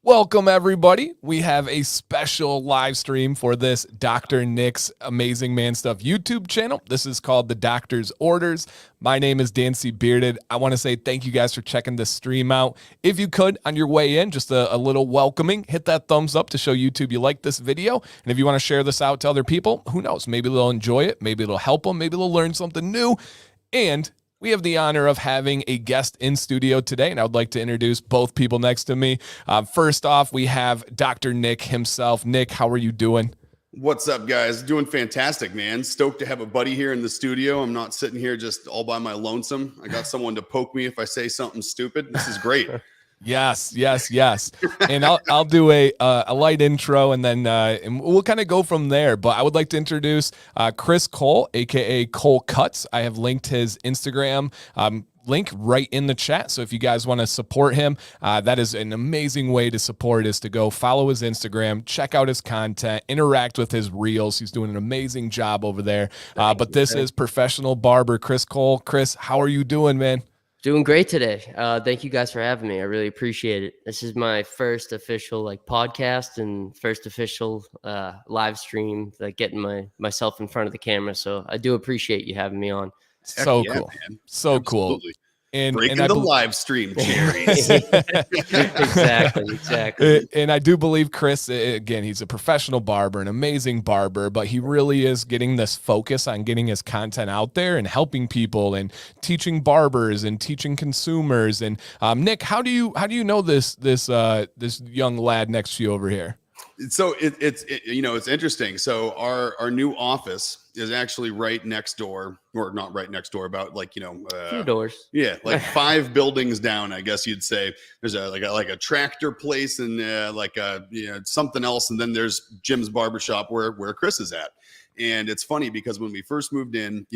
Welcome, everybody. We have a special live stream for this Dr. Nick's Amazing Man Stuff YouTube channel. This is called The Doctor's Orders. My name is Dancy Bearded. I want to say thank you guys for checking this stream out. If you could, on your way in, just a little welcoming, hit that thumbs up to show YouTube you like this video. And if you want to share this out to other people, who knows? Maybe they'll enjoy it. Maybe it'll help them. Maybe they'll learn something new. And we have the honor of having a guest in studio today, and I would like to introduce both people next to me. First off, we have Dr. Nick himself. Nick, how are you doing? What's up, guys? Doing fantastic, man. Stoked to have a buddy here in the studio. I'm not sitting here just all by my lonesome. I got someone to poke me if I say something stupid. This is great. Yes. And I'll do a light intro, and then and we'll kind of go from there. But I would like to introduce Chris Cole, aka Cole Cuts. I have linked his Instagram link right in the chat. So if you guys want to support him, that is an amazing way to support, is to go follow his Instagram, check out his content, interact with his reels. He's doing an amazing job over there. But this is professional barber Chris Cole. Chris, how are you doing, man? Doing great today. Thank you guys for having me. I really appreciate it. This is my first official podcast and first official live stream, getting myself in front of the camera. So I do appreciate you having me on. So cool. Man. So Absolutely. Cool. Breaking the live stream cherries. Exactly. And I do believe Chris, again, he's a professional barber, an amazing barber, but he really is getting this focus on getting his content out there and helping people and teaching barbers and teaching consumers. And Nick, how do you know this young lad next to you over here? So it's interesting. So our new office is actually right next door, or not right next door, about a few doors. Yeah, like 5 buildings down, I guess you'd say. There's a tractor place and something else, and then there's Jim's barbershop where Chris is at. And it's funny because when we first moved in,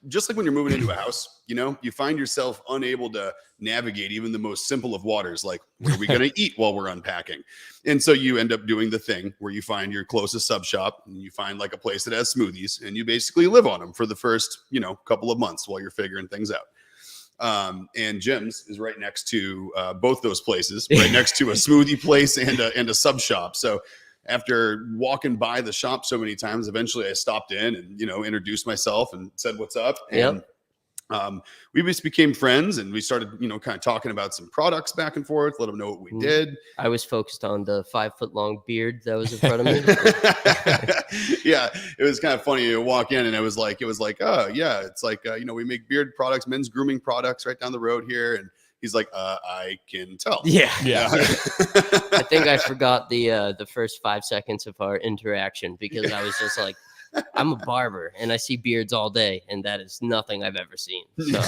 just like when you're moving into a house, you find yourself unable to navigate even the most simple of waters, like what are we going to eat while we're unpacking? And so you end up doing the thing where you find your closest sub shop and you find like a place that has smoothies and you basically live on them for the first, couple of months while you're figuring things out. And Jim's is right next to both those places, right next to a smoothie place and a sub shop. So after walking by the shop so many times, eventually I stopped in and, introduced myself and said, what's up? And we just became friends and we started, kind of talking about some products back and forth, let them know what we did. I was focused on the 5-foot-long beard that was in front of me. Yeah, it was kind of funny to walk in and it was like, oh yeah, it's like, we make beard products, men's grooming products right down the road here. And he's like, I can tell. Yeah. I think I forgot the first 5 seconds of our interaction because I was just like, I'm a barber and I see beards all day, and that is nothing I've ever seen. So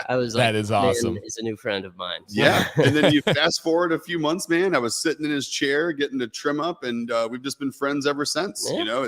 I was like, that is awesome. Is a new friend of mine. So. Yeah. And then you fast forward a few months, man, I was sitting in his chair getting to trim up, and we've just been friends ever since. Yeah.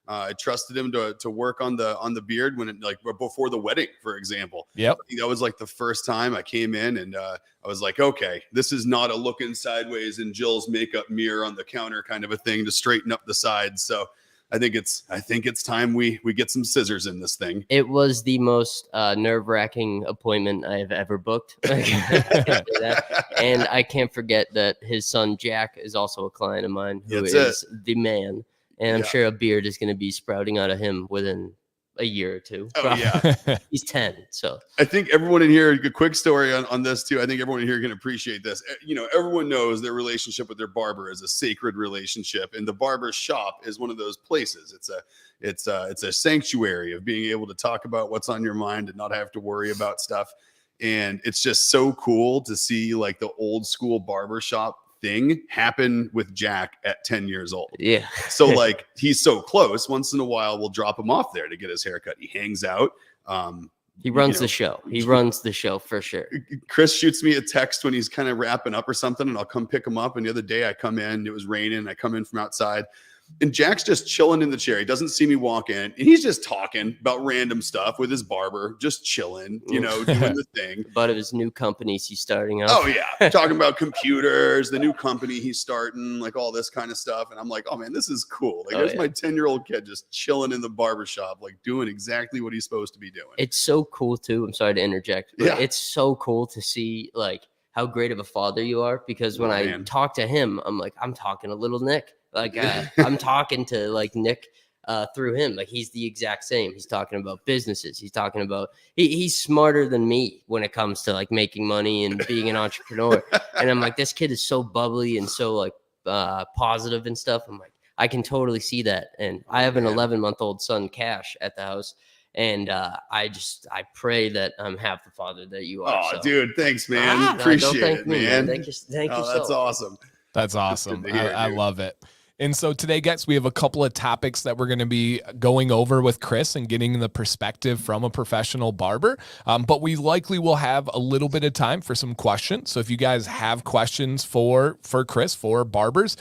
I trusted him to work on the beard when before the wedding, for example. Yep. That was like the first time I came in and I was like, okay, this is not a looking sideways in Jill's makeup mirror on the counter kind of a thing to straighten up the sides. So I think it's time we get some scissors in this thing. It was the most nerve-wracking appointment I have ever booked. And I can't forget that his son Jack is also a client of mine who is the man. And I'm sure a beard is going to be sprouting out of him within a year or two. Oh, yeah. He's 10. So I think everyone in here, a quick story on this too. I think everyone in here can appreciate this. Everyone knows their relationship with their barber is a sacred relationship. And the barber shop is one of those places. It's a sanctuary of being able to talk about what's on your mind and not have to worry about stuff. And it's just so cool to see like the old school barber shop thing happen with Jack at 10 years old. Yeah. So like he's so close. Once in a while, we'll drop him off there to get his haircut. He hangs out. He runs the show. He runs the show for sure. Chris shoots me a text when he's kind of wrapping up or something, and I'll come pick him up. And the other day I come in, it was raining. I come in from outside. And Jack's just chilling in the chair. He doesn't see me walk in. And he's just talking about random stuff with his barber, just chilling, doing the thing. About his new companies he's starting up. Oh, yeah. Talking about computers, the new company he's starting, like all this kind of stuff. And I'm like, oh, man, this is cool. Like, there's my 10-year-old kid just chilling in the barbershop, like doing exactly what he's supposed to be doing. It's so cool, too. I'm sorry to interject. But it's so cool to see, like, how how great of a father you are, because when I talk to him, I'm like, I'm talking to little Nick. Like I'm talking to like Nick through him. Like he's the exact same. He's talking about businesses. He's talking about he's smarter than me when it comes to like making money and being an entrepreneur. And I'm like, this kid is so bubbly and so like positive and stuff. I'm like, I can totally see that. And I have an 11-month-old son, Cash, at the house. And I pray that I'm half the father that you are. Oh, so. Dude, thanks, man. Appreciate it, man. Thank you. That's awesome. That's awesome. I love it. And so today, guys, we have a couple of topics that we're going to be going over with Chris and getting the perspective from a professional barber. But we likely will have a little bit of time for some questions. So if you guys have questions for Chris, for barbers,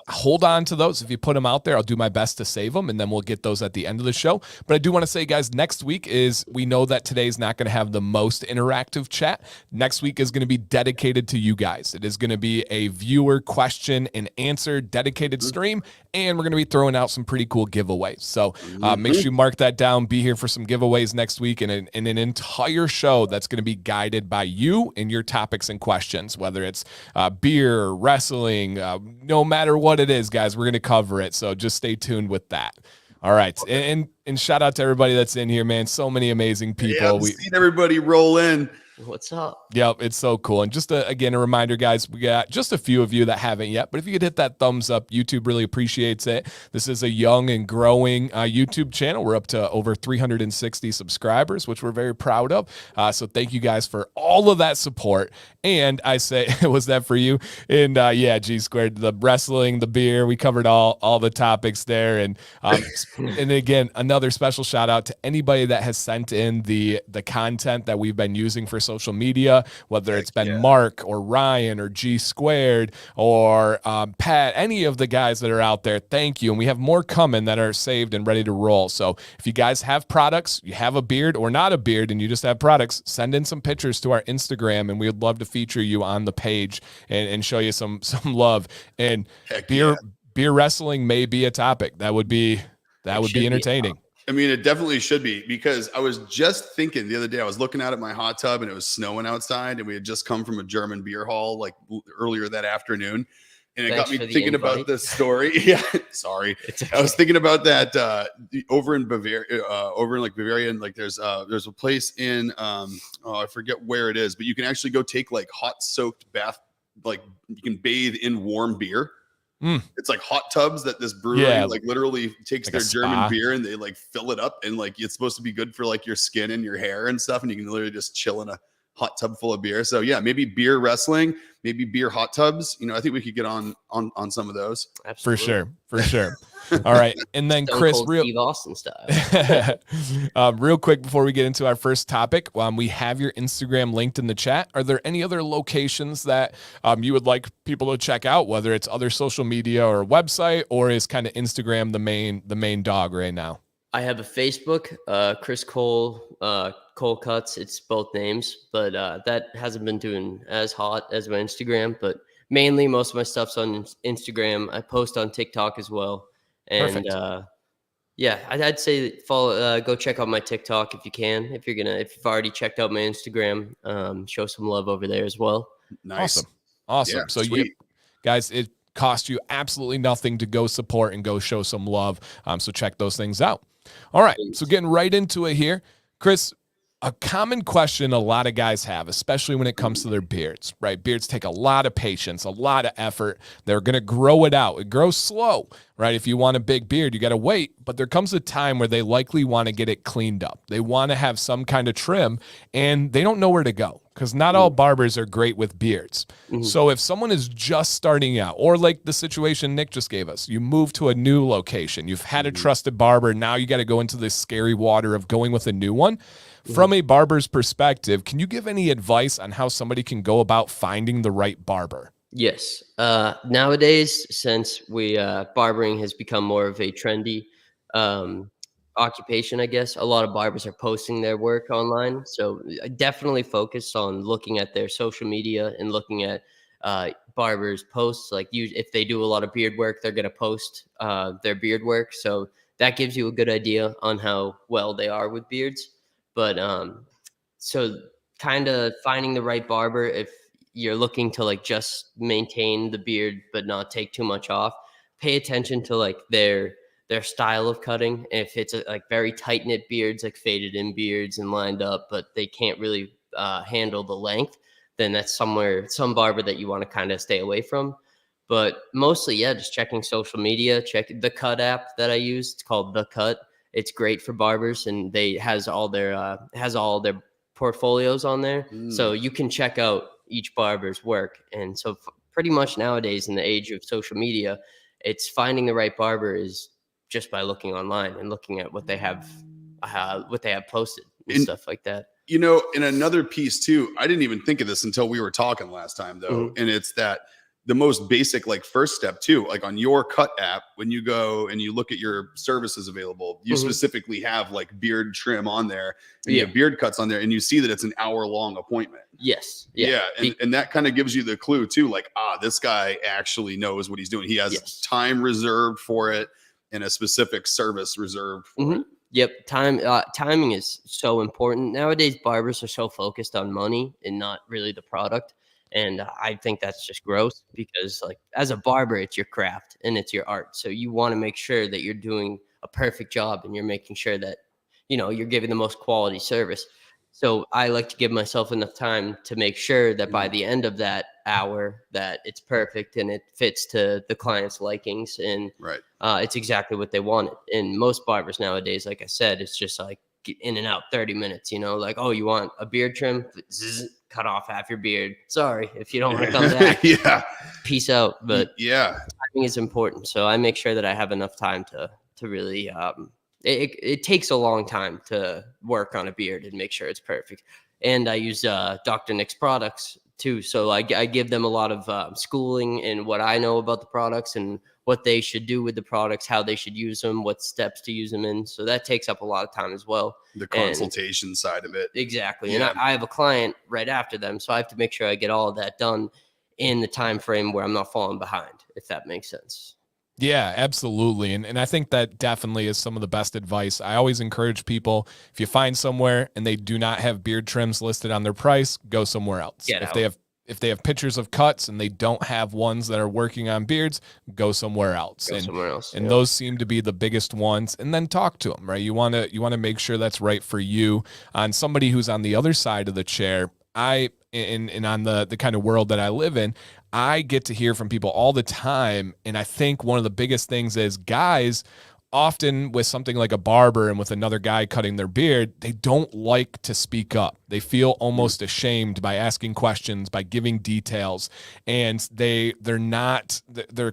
hold on to those. If you put them out there, I'll do my best to save them, and then we'll get those at the end of the show. But I do want to say, guys, next week we know that today's not going to have the most interactive chat. Next week is going to be dedicated to you guys. It is going to be a viewer question and answer dedicated stream, and we're going to be throwing out some pretty cool giveaways. So make sure you mark that down. Be here for some giveaways next week, and an entire show that's going to be guided by you and your topics and questions, whether it's beer, wrestling, no matter what it is, guys, we're going to cover it. So just stay tuned with that. All right. And shout out to everybody that's in here, man. So many amazing people. Yeah, we've seen everybody roll in. What's up? Yep, it's so cool. And just again, a reminder, guys, we got just a few of you that haven't yet, but if you could hit that thumbs up, YouTube really appreciates it. This is a young and growing YouTube channel. We're up to over 360 subscribers, which we're very proud of. So thank you guys for all of that support. And I say, was that for you? And yeah, G Squared, the wrestling, the beer, we covered all the topics there. And and again, another special shout out to anybody that has sent in the content that we've been using for social media, whether it's been Mark or Ryan or G Squared or Pat, any of the guys that are out there. Thank you. And we have more coming that are saved and ready to roll. So if you guys have products, you have a beard or not a beard, and you just have products, send in some pictures to our Instagram, and we'd love to feature you on the page and show you some love. And beer wrestling may be a topic that would be entertaining. I mean, it definitely should be, because I was just thinking the other day, I was looking out at my hot tub and it was snowing outside, and we had just come from a German beer hall like earlier that afternoon. And it got me thinking about this story. Yeah, sorry. I was thinking about that over in Bavaria, over in like Bavaria, and like there's a place in I forget where it is, but you can actually go take like hot soaked bath, like you can bathe in warm beer. It's like hot tubs that this brewery like literally takes like their German beer and they like fill it up, and like it's supposed to be good for like your skin and your hair and stuff, and you can literally just chill in a hot tub full of beer. So yeah, maybe beer wrestling, maybe beer hot tubs. You know, I think we could get on some of those. Absolutely. For sure. All right. And then Chris, Steve Austin style. Real quick before we get into our first topic, we have your Instagram linked in the chat. Are there any other locations that you would like people to check out, whether it's other social media or website, or is kind of Instagram the main dog right now? I have a Facebook, Chris Cole, Cole Cuts. It's both names, but that hasn't been doing as hot as my Instagram. But mainly, most of my stuff's on Instagram. I post on TikTok as well. And yeah, I'd say follow. Go check out my TikTok if you can. If you've already checked out my Instagram, show some love over there as well. Nice, awesome. Yeah, so you guys, it costs you absolutely nothing to go support and go show some love. So check those things out. All right, so getting right into it here, Chris. A common question a lot of guys have, especially when it comes to their beards, right? Beards take a lot of patience, a lot of effort. They're going to grow it out. It grows slow, right? If you want a big beard, you got to wait. But there comes a time where they likely want to get it cleaned up. They want to have some kind of trim, and they don't know where to go, because not all barbers are great with beards. So if someone is just starting out, or like the situation Nick just gave us, you move to a new location, you've had a trusted barber, now you got to go into this scary water of going with a new one. From a barber's perspective, can you give any advice on how somebody can go about finding the right barber? Yes. Nowadays, since barbering has become more of a trendy occupation, I guess, a lot of barbers are posting their work online. So definitely focus on looking at their social media and looking at barbers' posts. Like if they do a lot of beard work, they're going to post their beard work. So that gives you a good idea on how well they are with beards. But so kind of finding the right barber, if you're looking to like just maintain the beard but not take too much off, pay attention to like their style of cutting. If it's like very tight knit beards, like faded in beards and lined up, but they can't really handle the length, then that's some barber that you want to kind of stay away from. But mostly, yeah, just checking social media. Check the Cut app that I use. It's called The Cut. It's great for barbers, and they has all their portfolios on there, so you can check out each barber's work. And so, pretty much nowadays, in the age of social media, it's finding the right barber is just by looking online and looking at what they have posted and stuff like that. You know, in another piece too, I didn't even think of this until we were talking last time, though, and it's that the most basic, like, first step too, like on your Cut app, when you go and you look at your services available, you specifically have like beard trim on there, and you have beard cuts on there, and you see that it's an hour-long appointment. Yes. And that kind of gives you the clue too, like, this guy actually knows what he's doing. He has time reserved for it and a specific service reserved for it. Yep. Timing is so important. Nowadays, barbers are so focused on money and not really the product. And I think that's just gross, because like as a barber, it's your craft and it's your art. So you want to make sure that you're doing a perfect job and you're making sure that, you're giving the most quality service. So I like to give myself enough time to make sure that by the end of that hour that it's perfect and it fits to the client's likings, and it's exactly what they wanted. And most barbers nowadays, like I said, it's just like in and out 30 minutes, like, oh, you want a beard trim? Zzz, cut off half your beard. Sorry, if you don't want to come back. Peace out. But timing is important. So I make sure that I have enough time to really it takes a long time to work on a beard and make sure it's perfect. And I use Dr. Nick's products too. So I give them a lot of schooling in what I know about the products and what they should do with the products, how they should use them, what steps to use them in. So that takes up a lot of time as well. The consultation side of it. Exactly. And I have a client right after them, so I have to make sure I get all of that done in the time frame where I'm not falling behind, if that makes sense. Yeah, absolutely. And I think that definitely is some of the best advice. I always encourage people, if you find somewhere and they do not have beard trims listed on their price, go somewhere else. If they have pictures of cuts and they don't have ones that are working on beards, go somewhere else. And those seem to be the biggest ones. And then talk to them, right? You want to make sure that's right for you. On somebody who's on the other side of the chair, and on the kind of world that I live in, I get to hear from people all the time. And I think one of the biggest things is guys, often with something like a barber and with another guy cutting their beard, they don't like to speak up. They feel almost ashamed by asking questions, by giving details, and they're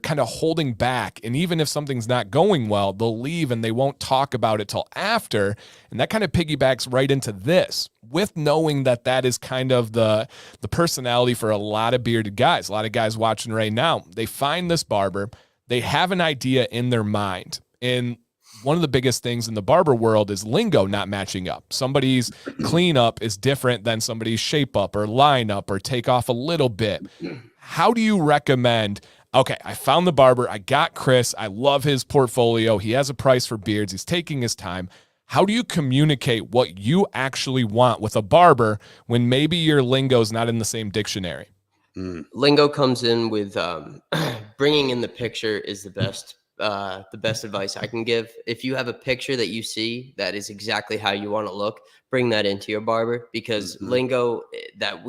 kind of holding back. And even if something's not going well, they'll leave and they won't talk about it till after. And that kind of piggybacks right into this, with knowing that is kind of the personality for a lot of bearded guys. A lot of guys watching right now, they find this barber, they have an idea in their mind. And one of the biggest things in the barber world is lingo not matching up. Somebody's cleanup is different than somebody's shape up or line up or take off a little bit. How do you recommend, okay, I found the barber, I got Chris, I love his portfolio, he has a price for beards, he's taking his time. How do you communicate what you actually want with a barber when maybe your lingo is not in the same dictionary? Lingo comes in with bringing in the picture is the best advice I can give. If you have a picture that you see that is exactly how you want to look, bring that into your barber, because lingo that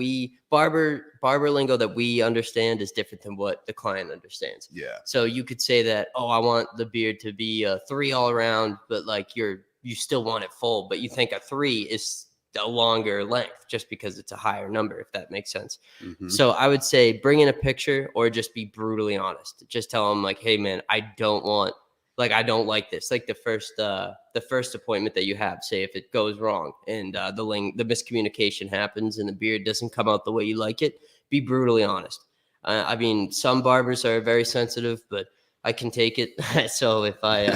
barber lingo that we understand is different than what the client understands. Yeah. So you could say that, oh, I want the beard to be a 3 all around, but like you still want it full, but you think a 3 is a longer length just because it's a higher number, if that makes sense. So I would say bring in a picture, or just be brutally honest. Just tell them like, hey man, I don't like this. Like the first appointment that you have, say if it goes wrong and the miscommunication happens and the beard doesn't come out the way you like it, be brutally honest. I mean, some barbers are very sensitive, but I can take it. So if I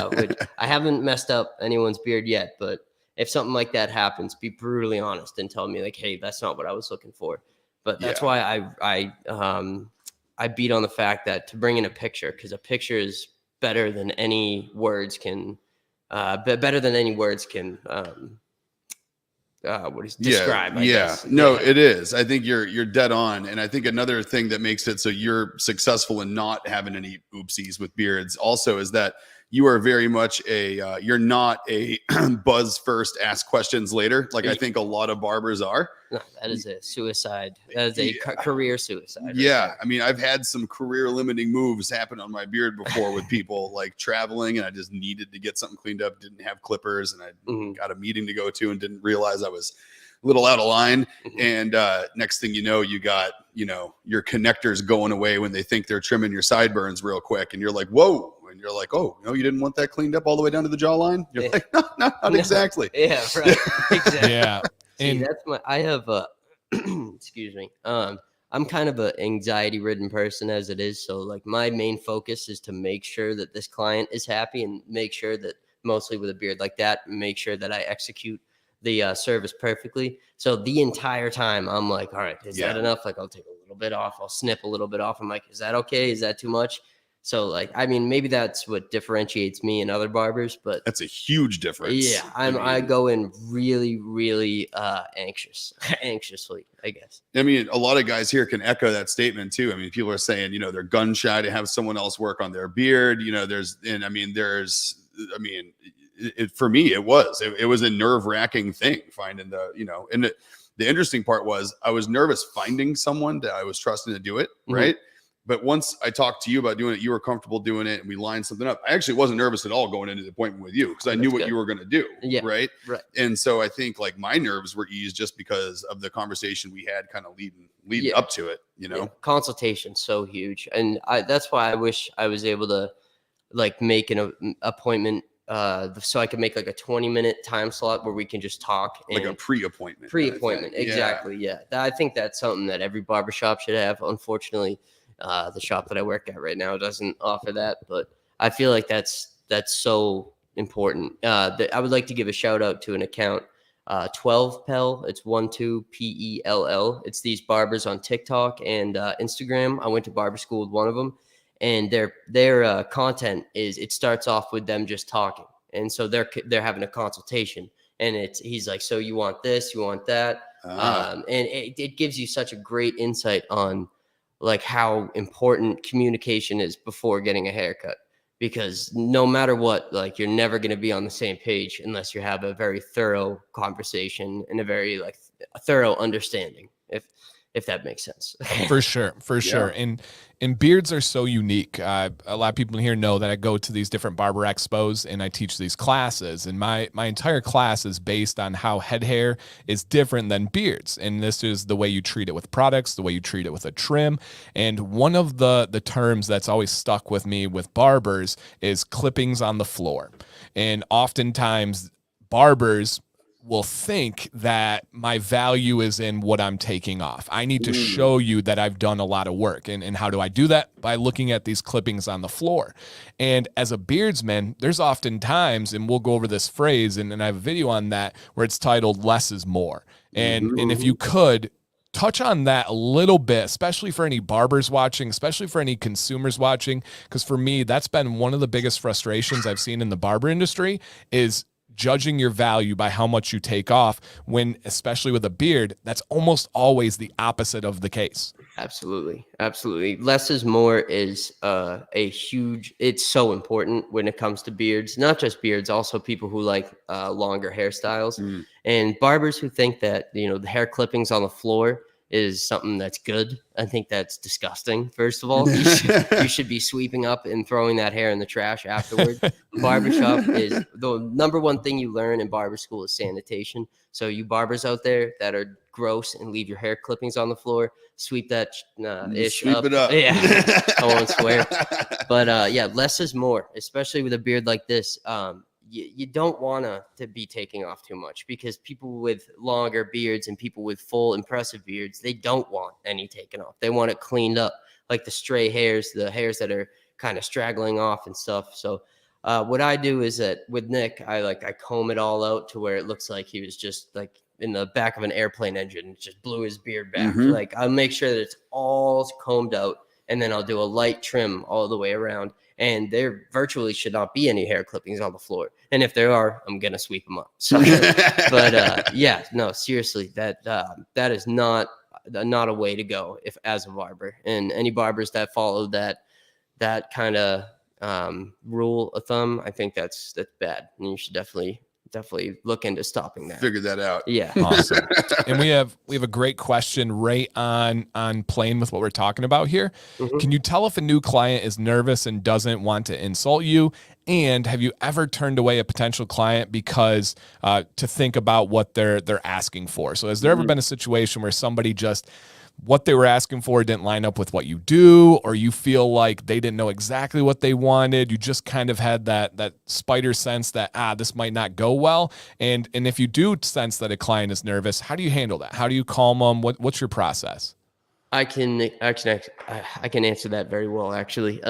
haven't messed up anyone's beard yet, but if something like that happens, be brutally honest and tell me like, hey, that's not what I was looking for. But that's why I beat on the fact that to bring in a picture, because a picture is better than any words can describe. I guess. No, it is. I think you're dead on, and I think another thing that makes it so you're successful in not having any oopsies with beards also is that you are very much you're not a buzz first, ask questions later. Like I think a lot of barbers are. No, that is a suicide. That is a career suicide. Yeah. I mean, I've had some career limiting moves happen on my beard before with people like traveling, and I just needed to get something cleaned up, didn't have clippers, and I got a meeting to go to and didn't realize I was a little out of line. And next thing you know, you got, your connectors going away when they think they're trimming your sideburns real quick. And you're like, whoa. And you're like, oh, no, you didn't want that cleaned up all the way down to the jawline? You're like, no, not exactly. Yeah, right. Exactly. Yeah. See, I have a, excuse me. I'm kind of an anxiety ridden person as it is. So like my main focus is to make sure that this client is happy and make sure that mostly with a beard like that, make sure that I execute the service perfectly. So the entire time I'm like, all right, is that enough? Like I'll take a little bit off. I'll snip a little bit off. I'm like, is that okay? Is that too much? So like, I mean, maybe that's what differentiates me and other barbers, but that's a huge difference. Yeah. I go in really, really anxiously, I guess. I mean, a lot of guys here can echo that statement too. I mean, people are saying, they're gun shy to have someone else work on their beard. For me, it was a nerve wracking thing finding the interesting part was I was nervous finding someone that I was trusting to do it. Right. But once I talked to you about doing it, you were comfortable doing it and we lined something up. I actually wasn't nervous at all going into the appointment with you because I knew what you were going to do. Yeah. Right. Right. And so I think like my nerves were eased just because of the conversation we had kind of leading up to it, Yeah. Consultation, so huge. And that's why I wish I was able to like make an appointment so I could make like a 20-minute time slot where we can just talk. Like a pre-appointment. Exactly. Yeah. I think that's something that every barbershop should have. Unfortunately, the shop that I work at right now doesn't offer that, but I feel like that's so important. I would like to give a shout out to an account, 12 Pel. It's 12PELL. It's these barbers on TikTok and Instagram. I went to barber school with one of them, and their content it starts off with them just talking, and so they're having a consultation, and he's like, so you want this, you want that, and it gives you such a great insight on like how important communication is before getting a haircut, because no matter what, like you're never going to be on the same page unless you have a very thorough conversation and a very like thorough understanding, if that makes sense. For sure. And beards are so unique. A lot of people here know that I go to these different barber expos and I teach these classes, and my entire class is based on how head hair is different than beards. And this is the way you treat it with products, the way you treat it with a trim. And one of the terms that's always stuck with me with barbers is clippings on the floor. And oftentimes barbers will think that my value is in what I'm taking off. I need to show you that I've done a lot of work. And how do I do that? By looking at these clippings on the floor. And as a beardsman, there's often times, and we'll go over this phrase, and I have a video on that where it's titled less is more. And if you could touch on that a little bit, especially for any barbers watching, especially for any consumers watching, because for me, that's been one of the biggest frustrations I've seen in the barber industry is judging your value by how much you take off, when, especially with a beard, that's almost always the opposite of the case. Absolutely. Less is more is it's so important when it comes to beards, not just beards, also people who like longer hairstyles and barbers who think that, the hair clippings on the floor is something that's good. I think that's disgusting. First of all, you should be sweeping up and throwing that hair in the trash afterward. Barbershop is the number one thing you learn in barber school is sanitation. So you barbers out there that are gross and leave your hair clippings on the floor, sweep that sweep up. It up. Yeah, I won't swear. But less is more, especially with a beard like this. You don't want to be taking off too much, because people with longer beards and people with full impressive beards, they don't want any taken off. They want it cleaned up, like the stray hairs, the hairs that are kind of straggling off and stuff. So what I do is that with Nick, I comb it all out to where it looks like he was just like in the back of an airplane engine, just blew his beard back. Like I'll make sure that it's all combed out and then I'll do a light trim all the way around. And there virtually should not be any hair clippings on the floor. And if there are, I'm gonna sweep them up. So, but yeah, no, seriously, that is not a way to go if as a barber. And any barbers that follow that kind of rule of thumb, I think that's bad, and you should definitely look into stopping that. Figure that out. Yeah. Awesome. And we have a great question right on playing with what we're talking about here. Mhm. Can you tell if a new client is nervous and doesn't want to insult you? And have you ever turned away a potential client because to think about what they're asking for? So has there ever been a situation where somebody just what they were asking for didn't line up with what you do, or you feel like they didn't know exactly what they wanted? You just kind of had that spider sense that, this might not go well. And if you do sense that a client is nervous, how do you handle that? How do you calm them? What's your process? I can answer that very well, actually.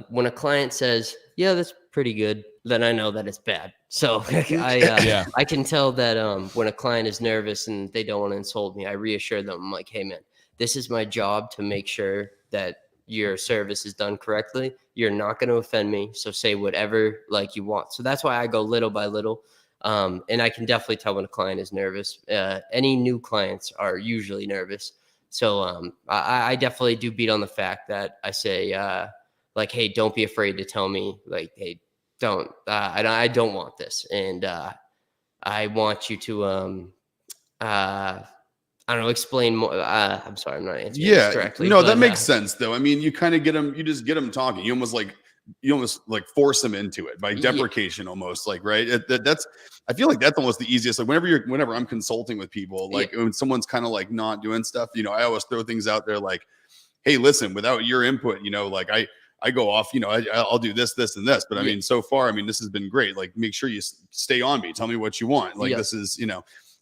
When a client says, yeah, that's pretty good, then I know that it's bad. So I can tell that when a client is nervous and they don't want to insult me, I reassure them. I'm like, hey, man, this is my job to make sure that your service is done correctly. You're not going to offend me. So say whatever like you want. So that's why I go little by little. And I can definitely tell when a client is nervous. Any new clients are usually nervous. So I definitely do beat on the fact that I say, like, hey, don't be afraid to tell me, like, hey, I don't want this. And I want you to, I don't know, explain more. I'm sorry, I'm not answering this correctly. No, that makes sense, though. I mean, you kind of you just get them talking. You almost like force them into it by deprecation, almost like, right? I feel like that's almost the easiest. Like whenever I'm consulting with people, like when someone's kind of like not doing stuff, I always throw things out there like, hey, listen, without your input, like I go off, I'll do this, and this, but I mean, so far, I mean, this has been great. Like, make sure you stay on me. Tell me what you want. Like, this is,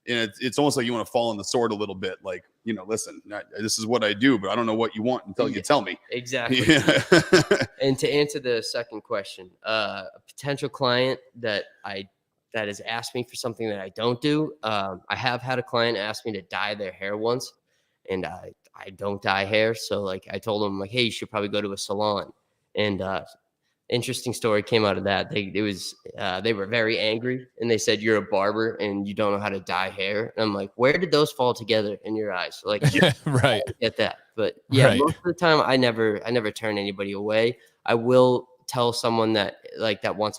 and it's almost like you want to fall on the sword a little bit. Like, listen, this is what I do, but I don't know what you want until you tell me. Exactly. And to answer the second question, a potential client that has asked me for something that I don't do. I have had a client ask me to dye their hair once, and I don't dye hair. So like I told them, like, hey, you should probably go to a salon. And interesting story came out of that. They were very angry, and they said, you're a barber and you don't know how to dye hair. And I'm like, where did those fall together in your eyes? Like, right. I get that. But yeah, right. Most of the time I never turn anybody away. I will tell someone that wants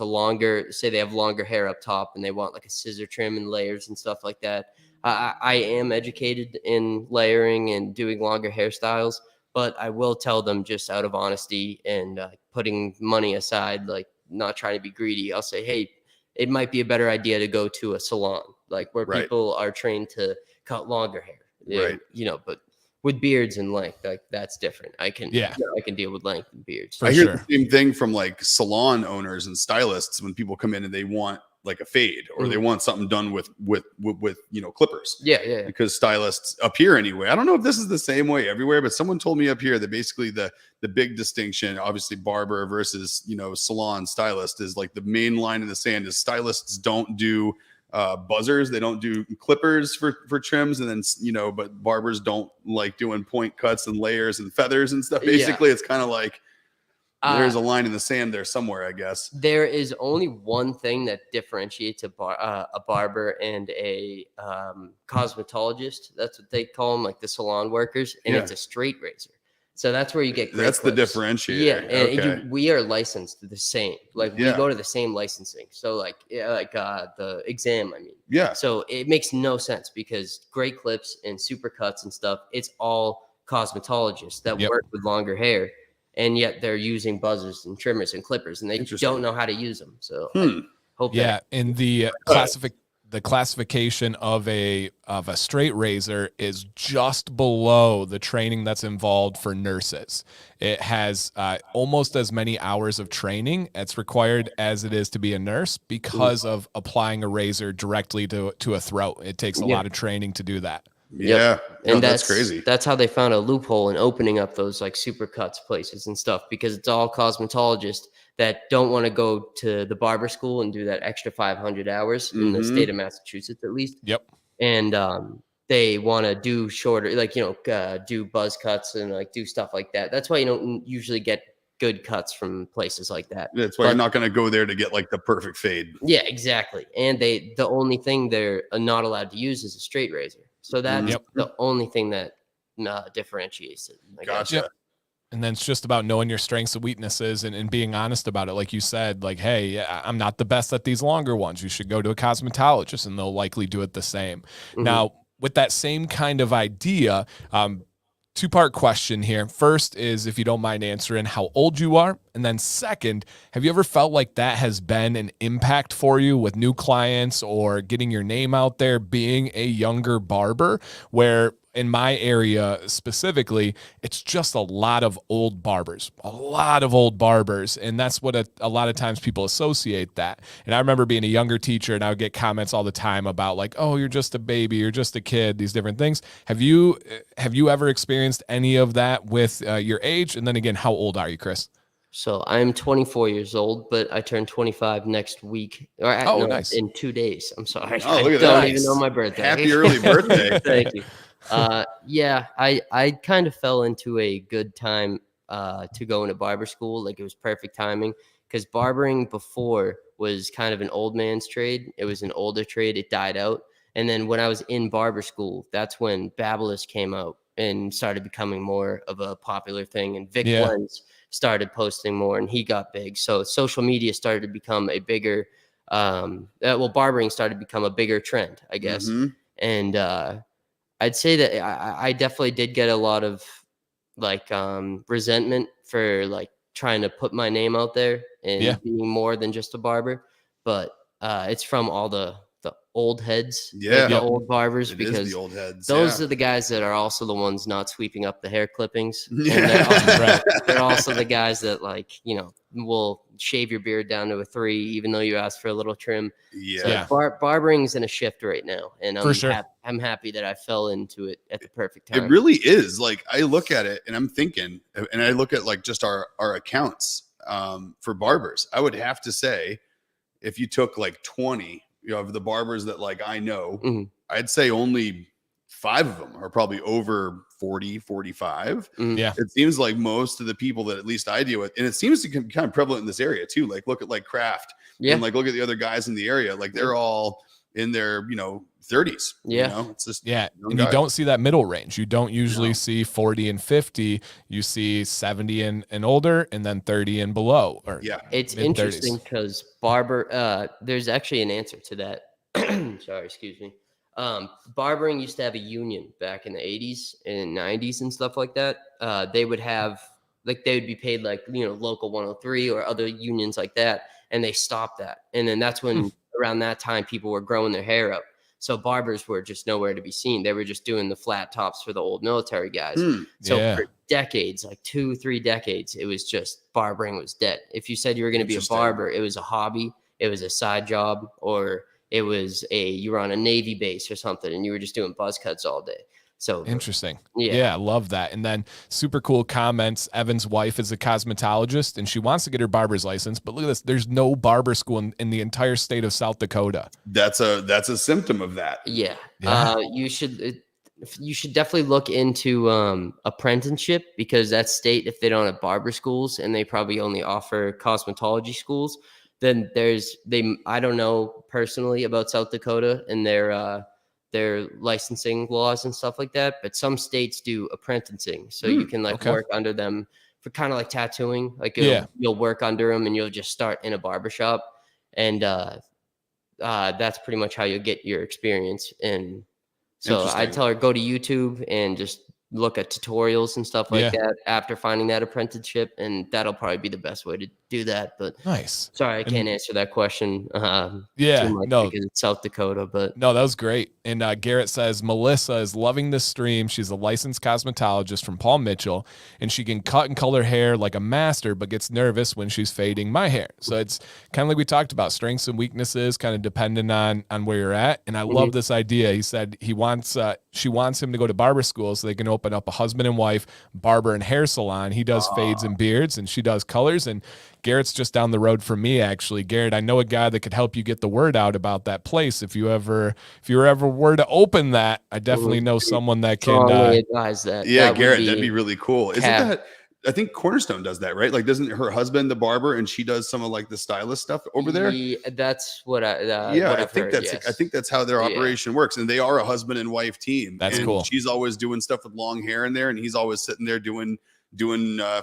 say they have longer hair up top and they want like a scissor trim and layers and stuff like that. I am educated in layering and doing longer hairstyles, but I will tell them just out of honesty and putting money aside, like not trying to be greedy. I'll say, hey, it might be a better idea to go to a salon, like where people are trained to cut longer hair, right? But with beards and length, like that's different. I can deal with length and beards. I hear the same thing from like salon owners and stylists when people come in and they want like a fade or they want something done with clippers. Yeah. Because stylists up here anyway. I don't know if this is the same way everywhere, but someone told me up here that basically the big distinction, obviously barber versus salon stylist, is like the main line in the sand is stylists don't do buzzers, they don't do clippers for trims, and then but barbers don't like doing point cuts and layers and feathers and stuff. Basically, it's kind of like there's a line in the sand there somewhere, I guess. There is only one thing that differentiates a barber and a cosmetologist. That's what they call them, like the salon workers, and it's a straight razor. So that's where you get great That's clips. The differentiator. Yeah, and we are licensed the same. Like we go to the same licensing. So the exam, I mean. Yeah. So it makes no sense because great clips and super cuts and stuff, it's all cosmetologists that work with longer hair. And yet they're using buzzers and trimmers and clippers, and they don't know how to use them. So I hope and the classification of a straight razor is just below the training that's involved for nurses. It has almost as many hours of training that's required as it is to be a nurse because of applying a razor directly to a throat. It takes a lot of training to do that. Yeah. And that's crazy. That's how they found a loophole in opening up those like super cuts places and stuff, because it's all cosmetologists that don't want to go to the barber school and do that extra 500 hours in the state of Massachusetts, at least. Yep. And they want to do shorter, like, do buzz cuts and like do stuff like that. That's why you don't usually get good cuts from places like that. That's why you're not going to go there to get like the perfect fade. Yeah, exactly. And the only thing they're not allowed to use is a straight razor. So that's the only thing that differentiates it. I guess. Gotcha. And then it's just about knowing your strengths and weaknesses and being honest about it. Like you said, like, hey, I'm not the best at these longer ones. You should go to a cosmetologist and they'll likely do it the same. Mm-hmm. Now, with that same kind of idea, two-part question here. First is, if you don't mind answering, how old you are. And then second, have you ever felt like that has been an impact for you with new clients or getting your name out there, being a younger barber, where in my area specifically, it's just a lot of old barbers. And that's what a lot of times people associate that. And I remember being a younger teacher and I would get comments all the time about like, oh, you're just a baby, you're just a kid, these different things. Have you ever experienced any of that with your age? And then again, how old are you, Chris? So I'm 24 years old, but I turn 25 next week. Nice. In 2 days. I'm sorry. Oh, look at I don't that. even know my birthday. Happy early birthday. Thank you. Yeah, I kind of fell into a good time to go into barber school. Like, it was perfect timing because barbering before was kind of an old man's trade. It was an older trade. It died out. And then when I was in barber school, that's when Babyliss came out and started becoming more of a popular thing. And Vic Lens started posting more and he got big. So social media started to become a bigger, barbering started to become a bigger trend, I guess. Mm-hmm. And I'd say that I definitely did get a lot of like resentment for like trying to put my name out there and being more than just a barber. But it's from all the old heads, like the old barbers, because the old heads. Those are the guys that are also the ones not sweeping up the hair clippings. Yeah. And they're also the guys that, like, will shave your beard down to a 3, even though you ask for a little trim. Yeah. So barbering's in a shift right now, and I'm happy that I fell into it at the perfect time. It really is. Like, I look at it and I'm thinking, and I look at like just our accounts for barbers. I would have to say, if you took like 20 of the barbers that like I know, I'd say only 5 of them are probably over 40, 45. Yeah. It seems like most of the people that at least I deal with, and it seems to be kind of prevalent in this area too. Like, look at like Kraft and like look at the other guys in the area. Like, they're all in their, 30s. It's just and you don't see that middle range. You don't usually see 40 and 50. You see 70 and older, and then 30 and below. Or it's interesting because barber. There's actually an answer to that. Sorry, excuse me. Barbering used to have a union back in the 80s and 90s and stuff like that. They would have, like, they would be paid like, local 103 or other unions like that, and they stopped that. And then that's when around that time people were growing their hair up. So barbers were just nowhere to be seen. They were just doing the flat tops for the old military guys. So for decades, like 2-3 decades, it was just barbering was dead. If you said you were going to be a barber, it was a hobby, it was a side job, or it was you were on a Navy base or something and you were just doing buzz cuts all day. So interesting. Yeah, I love that. And then super cool comments. Evan's wife is a cosmetologist and she wants to get her barber's license, but look at this. There's no barber school in the entire state of South Dakota. That's a symptom of that. Yeah. You should definitely look into apprenticeship, because that state, if they don't have barber schools and they probably only offer cosmetology schools, then I don't know personally about South Dakota and their licensing laws and stuff like that, but some states do apprenticing, so you can work under them for kind of like tattooing. Like, you'll work under them and you'll just start in a barbershop, and that's pretty much how you'll get your experience. And so I tell her, go to YouTube and just look at tutorials and stuff like that after finding that apprenticeship, and that'll probably be the best way to do that. But nice. Sorry, I can't answer that question. Too much because it's South Dakota. But no, that was great. And Garrett says Melissa is loving this stream. She's a licensed cosmetologist from Paul Mitchell, and she can cut and color hair like a master, but gets nervous when she's fading my hair. So it's kind of like we talked about, strengths and weaknesses, kind of depending on where you're at. And I love this idea. He said he wants She wants him to go to barber school so they can open up a husband and wife barber and hair salon. He does fades and beards, and she does colors. And Garrett's just down the road from me, actually. Garrett, I know a guy that could help you get the word out about that place. If you ever were to open that, I definitely know someone that can advise that. Yeah, that Garrett, that'd be really cool. Isn't that? I think Cornerstone does that, right? Like, doesn't her husband the barber, and she does some of like the stylist stuff over there? That's what I. I think that's how their operation works, and they are a husband and wife team. That's and cool. She's always doing stuff with long hair in there, and he's always sitting there doing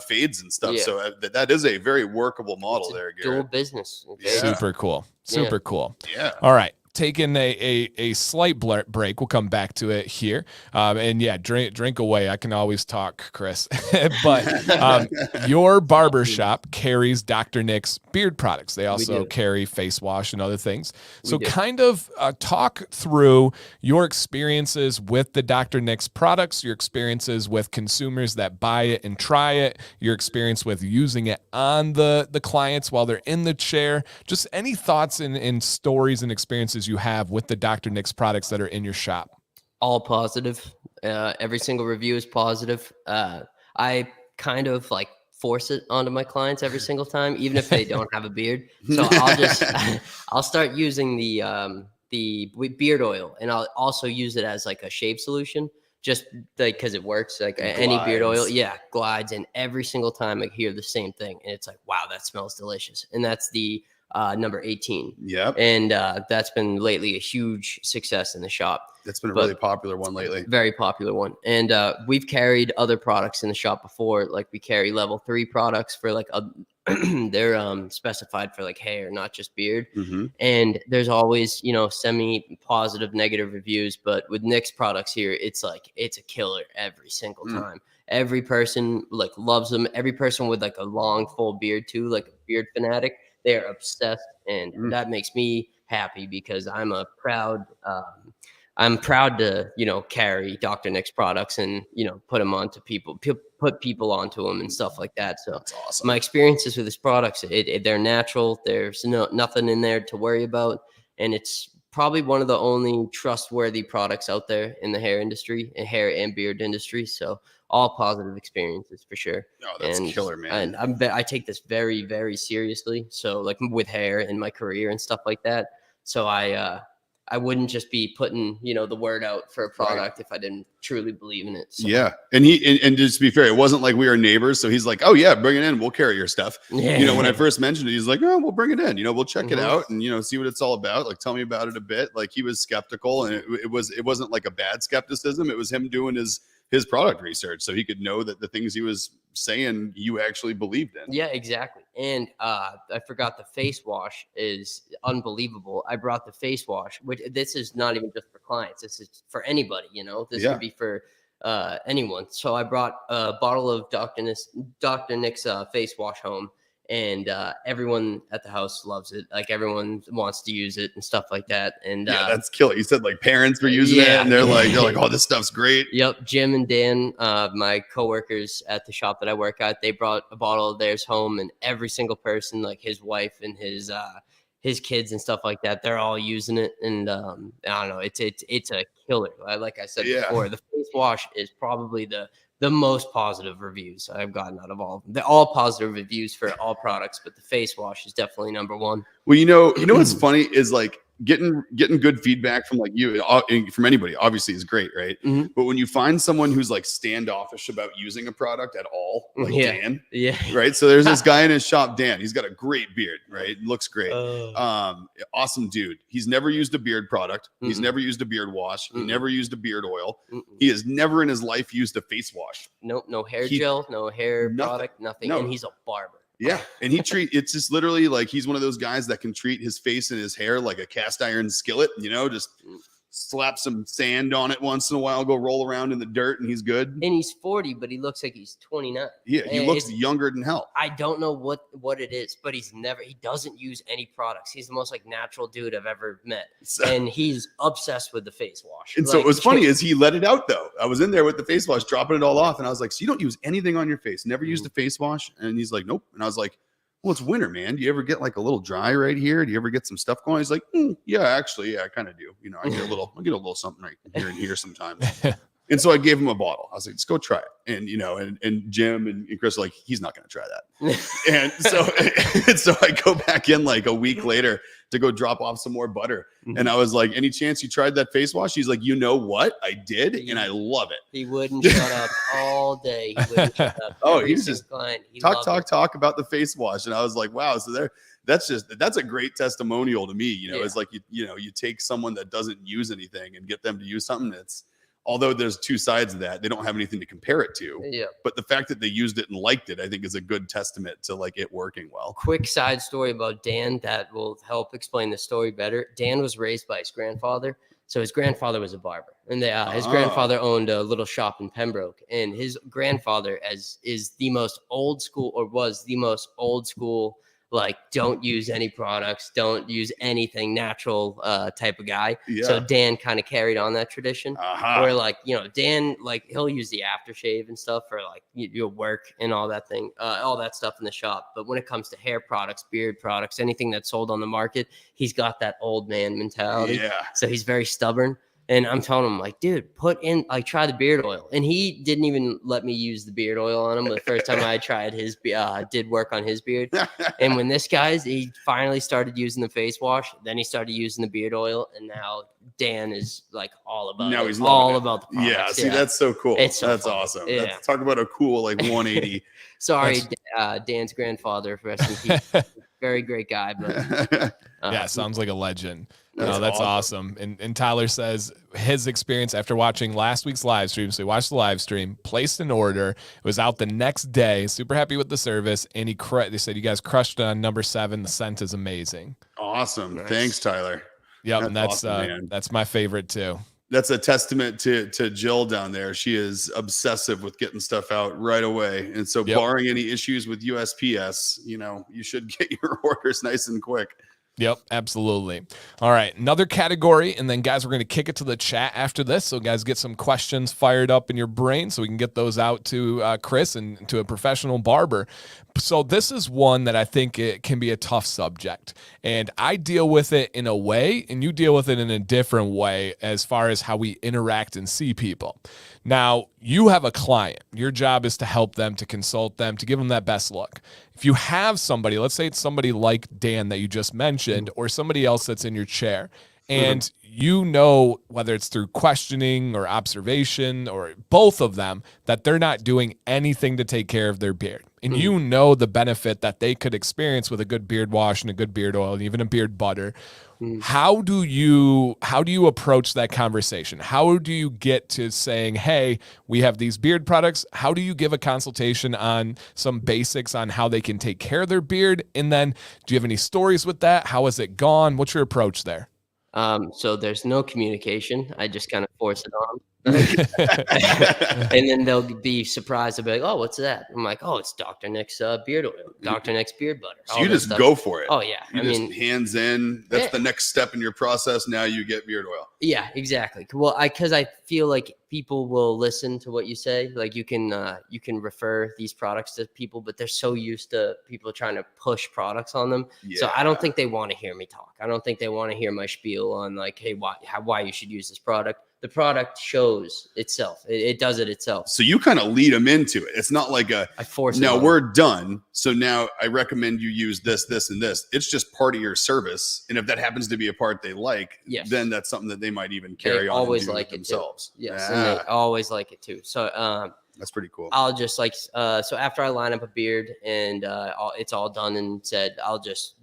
fades and stuff. So that is a very workable model there, Garrett. Dual business. Yeah. Super cool. Super cool. Yeah. All right. Taking a slight break. We'll come back to it here. And yeah, drink away. I can always talk, Chris. But your barber shop carries Dr. Nick's beard products. They also carry face wash and other things. So kind of talk through your experiences with the Dr. Nick's products, your experiences with consumers that buy it and try it, your experience with using it on the clients while they're in the chair. Just any thoughts and stories and experiences you have with the Dr. Nick's products that are in your shop. All positive. Every single review is positive. I kind of like force it onto my clients every single time, even if they don't have a beard. So I'll start using the beard oil, and I'll also use it as like a shave solution, just like because it works. Like any beard oil, glides. And every single time I hear the same thing, and it's like, wow, that smells delicious. And that's the number 18. Yep. And that's been lately a huge success in the shop. That's been a really popular one lately. Very popular one. And we've carried other products in the shop before. Like we carry level 3 products for like they're specified for like hair, not just beard. Mm-hmm. And there's always, semi-positive negative reviews, but with Nick's products here, it's a killer every single time. Every person like loves them. Every person with like a long full beard too, like a beard fanatic, they're obsessed, and that makes me happy because I'm proud to, carry Dr. Nick's products and, put them onto people, put people onto them and stuff like that. So that's awesome. My experiences with his products, they're natural. There's nothing in there to worry about. And it's probably one of the only trustworthy products out there in the hair industry and hair and beard industry. So all positive experiences for sure. Oh, that's killer, man. And I take this very, very seriously. So like with hair and my career and stuff like that. So I wouldn't just be putting, the word out for a product if I didn't truly believe in it. So. Yeah. And just to be fair, it wasn't like we were neighbors. So he's like, oh yeah, bring it in. We'll carry your stuff. Yeah. When I first mentioned it, he's like, oh, we'll bring it in, we'll check it out and, see what it's all about. Like, tell me about it a bit. Like he was skeptical, and it wasn't like a bad skepticism. It was him doing his product research so he could know that the things he was saying you actually believed in. Yeah, exactly. And I forgot the face wash is unbelievable. I brought the face wash, which this is not even just for clients. This is for anybody, this could be for anyone. So I brought a bottle of Dr. Nick's face wash home, and everyone at the house loves it. Like everyone wants to use it and stuff like that. And that's killer. You said like parents were using it, and they're like, oh, this stuff's great. Yep. Jim and Dan, my coworkers at the shop that I work at, they brought a bottle of theirs home, and every single person, like his wife and his kids and stuff like that, they're all using it. And I don't know, it's a killer. Like I said before, the face wash is probably the most positive reviews I've gotten out of all of them. They're all positive reviews for all products, but the face wash is definitely number 1. Well, you know what's funny is like getting good feedback from like you, from anybody obviously is great, right? But when you find someone who's like standoffish about using a product at all, like Dan, right? So there's this guy in his shop, Dan. He's got a great beard, right? Looks great. Awesome dude. He's never used a beard product. He's never used a beard wash. He never used a beard oil. He has never in his life used a face wash. Nope, no hair gel, no hair product, nothing. No. And he's a barber. Yeah. And it's just literally like he's one of those guys that can treat his face and his hair like a cast iron skillet, just slap some sand on it once in a while, go roll around in the dirt, and he's good. And he's 40, but he looks like he's 29. Yeah, he looks younger than hell. I don't know what it is, but he doesn't use any products. He's the most like natural dude I've ever met. And he's obsessed with the face wash. And so what was funny is he let it out though. I was in there with the face wash, dropping it all off, and I was like, so you don't use anything on your face? Never used a face wash? And he's like, nope. And I was like, well, it's winter, man. Do you ever get like a little dry right here? Do you ever get some stuff going? He's like, yeah, actually, yeah, I kind of do. You know, I get a little something right here and here sometimes. And so I gave him a bottle. I was like, just go try it. And, you know, and Jim and Chris are like, he's not going to try that. and so I go back in like a week later to go drop off some more butter. And I was like, any chance you tried that face wash? He's like, you know what? I did. And I love it. He wouldn't shut up all day. He wouldn't shut up. Oh, he was just talk about the face wash. And I was like, wow. So that's a great testimonial to me. You know, it's like, you take someone that doesn't use anything and get them to use something that's, although there's two sides of that, they don't have anything to compare it to. Yeah. But the fact that they used it and liked it, I think is a good testament to like it working well. Quick side story about Dan that will help explain the story better. Dan was raised by his grandfather. So his grandfather was a barber, and his grandfather owned a little shop in Pembroke, and his grandfather was the most old school, like, don't use any products, don't use anything natural type of guy. Yeah. So Dan kind of carried on that tradition where, like, you know, Dan, like, he'll use the aftershave and stuff for like your work and all that stuff in the shop. But when it comes to hair products, beard products, anything that's sold on the market, he's got that old man mentality. Yeah. So he's very stubborn. And I'm telling him, like, dude, try the beard oil. And he didn't even let me use the beard oil on him. The first time I tried did work on his beard. And when he finally started using the face wash, then he started using the beard oil. And now Dan is like all about it. He's all about the products. Yeah, see, that's so cool. That's awesome. Yeah. Talk about a cool, like, 180. Sorry, Dan's grandfather, rest in peace. Very great guy. But, yeah, sounds like a legend. That's awesome. And Tyler says his experience after watching last week's live stream. So he watched the live stream, placed an order. It was out the next day. Super happy with the service. And they said you guys crushed it on number 7. The scent is amazing. Awesome. Nice. Thanks, Tyler. Yep. And that's my favorite too. That's a testament to Jill down there. She is obsessive with getting stuff out right away. And so barring any issues with USPS, you know, you should get your orders nice and quick. Yep, absolutely. All right, another category, and then, guys, we're going to kick it to the chat after this. So, guys, get some questions fired up in your brain so we can get those out to Chris and to a professional barber. So this is one that I think it can be a tough subject, and I deal with it in a way, and you deal with it in a different way as far as how we interact and see people. Now, you have a client. Your job is to help them, to consult them, to give them that best look. If you have somebody, let's say it's somebody like Dan that you just mentioned, or somebody else that's in your chair, and you know, whether it's through questioning or observation or both of them, that they're not doing anything to take care of their beard. And you know the benefit that they could experience with a good beard wash and a good beard oil and even a beard butter. How do you approach that conversation? How do you get to saying, hey, we have these beard products? How do you give a consultation on some basics on how they can take care of their beard? And then do you have any stories with that? How has it gone? What's your approach there? So there's no communication. I just kind of force it on. And then they'll be surprised. They'll be like, oh, what's that? I'm like, oh, it's Dr. Nick's beard oil, Dr. Nick's beard butter. So you just go for it. Oh, yeah. I mean, hands in. That's the next step in your process. Now you get beard oil. Yeah, exactly. Well, because I feel like people will listen to what you say. Like you can refer these products to people, but they're so used to people trying to push products on them. Yeah. So I don't think they want to hear me talk. I don't think they want to hear my spiel on like, hey, why you should use this product. The product shows itself. It does it itself. So you kind of lead them into it. It's not like I force it. Now we're done. So now I recommend you use this, this, and this. It's just part of your service. And if that happens to be a part they like, then that's something that they might even carry on always and do like themselves. Too. Yes, and they always like it too. So that's pretty cool. I'll just like so after I line up a beard and it's all done and said, I'll just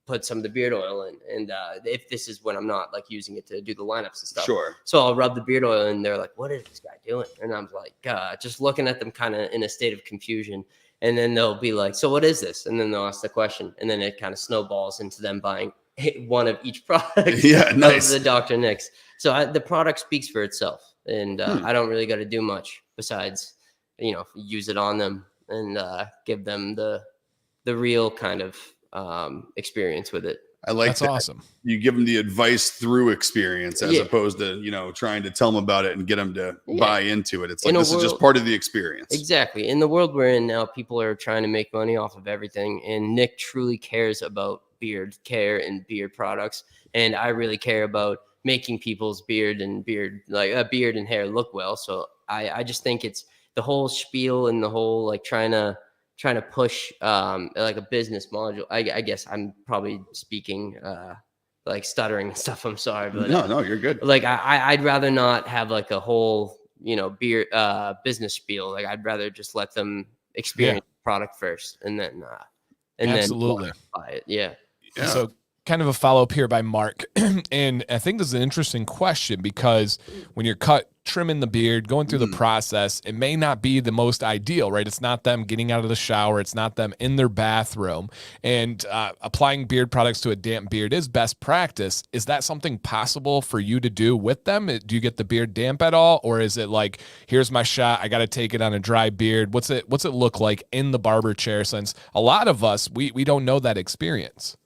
put some of the beard oil in, and if this is when I'm not like using it to do the lineups and stuff. Sure. So I'll rub the beard oil and they're like, what is this guy doing? And I'm like, just looking at them kind of in a state of confusion. And then they'll be like, so what is this? And then they'll ask the question. And then it kind of snowballs into them buying one of each product. Yeah, nice. Of the Dr. Nick's. So the product speaks for itself. And I don't really got to do much besides, use it on them and give them the real kind of experience with it. I like That's that. awesome. You give them the advice through experience as Yeah. opposed to, trying to tell them about it and get them to buy into it. It's like, this is just part of the experience. Exactly. In the world we're in now, people are trying to make money off of everything. And Nick truly cares about beard care and beard products. And I really care about making people's beard and hair look well. So I just think it's the whole spiel and the whole like trying to push like a business module. I guess I'm probably speaking like stuttering and stuff. I'm sorry, but no, you're good. like I'd rather not have like a whole beer business spiel. Like I'd rather just let them experience the product first and then Absolutely buy it. Yeah. So kind of a follow-up here by Mark. And I think this is an interesting question because when you're trimming the beard, going through the process, it may not be the most ideal, right? It's not them getting out of the shower. It's not them in their bathroom. And applying beard products to a damp beard is best practice. Is that something possible for you to do with them? Do you get the beard damp at all? Or is it like, here's my shot, I got to take it on a dry beard? What's it look like in the barber chair? Since a lot of us, we don't know that experience.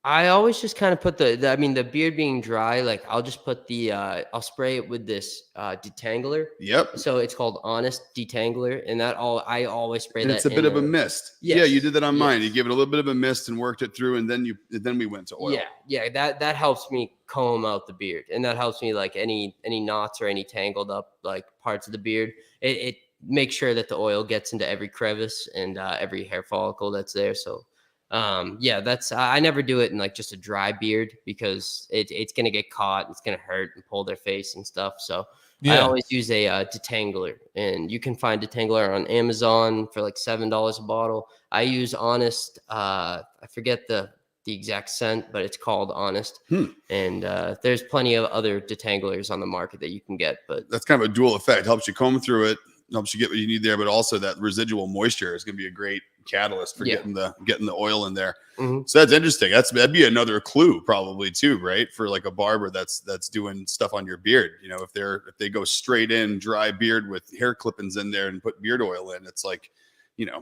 I always just kind of put the beard being dry, like I'll just put I'll spray it with this detangler. Yep. So it's called Honest Detangler, and I always spray and that. It's a bit of a mist. Yes. Yeah, you did that on mine. You give it a little bit of a mist and worked it through, and then we went to oil. Yeah, that helps me comb out the beard, and that helps me like any knots or any tangled up like parts of the beard. It makes sure that the oil gets into every crevice and every hair follicle that's there. So that's I never do it in like just a dry beard because it's gonna get caught, it's gonna hurt and pull their face and stuff. So I always use a detangler, and you can find detangler on Amazon for like $7 a bottle. I use Honest. I forget the exact scent, but it's called Honest. And there's plenty of other detanglers on the market that you can get. But that's kind of a dual effect. Helps you comb through it, helps you get what you need there, but also that residual moisture is going to be a great catalyst for getting the oil in there. So that's interesting. That'd be another clue probably too, right? For like a barber that's doing stuff on your beard. If they go straight in dry beard with hair clippings in there and put beard oil in, it's like,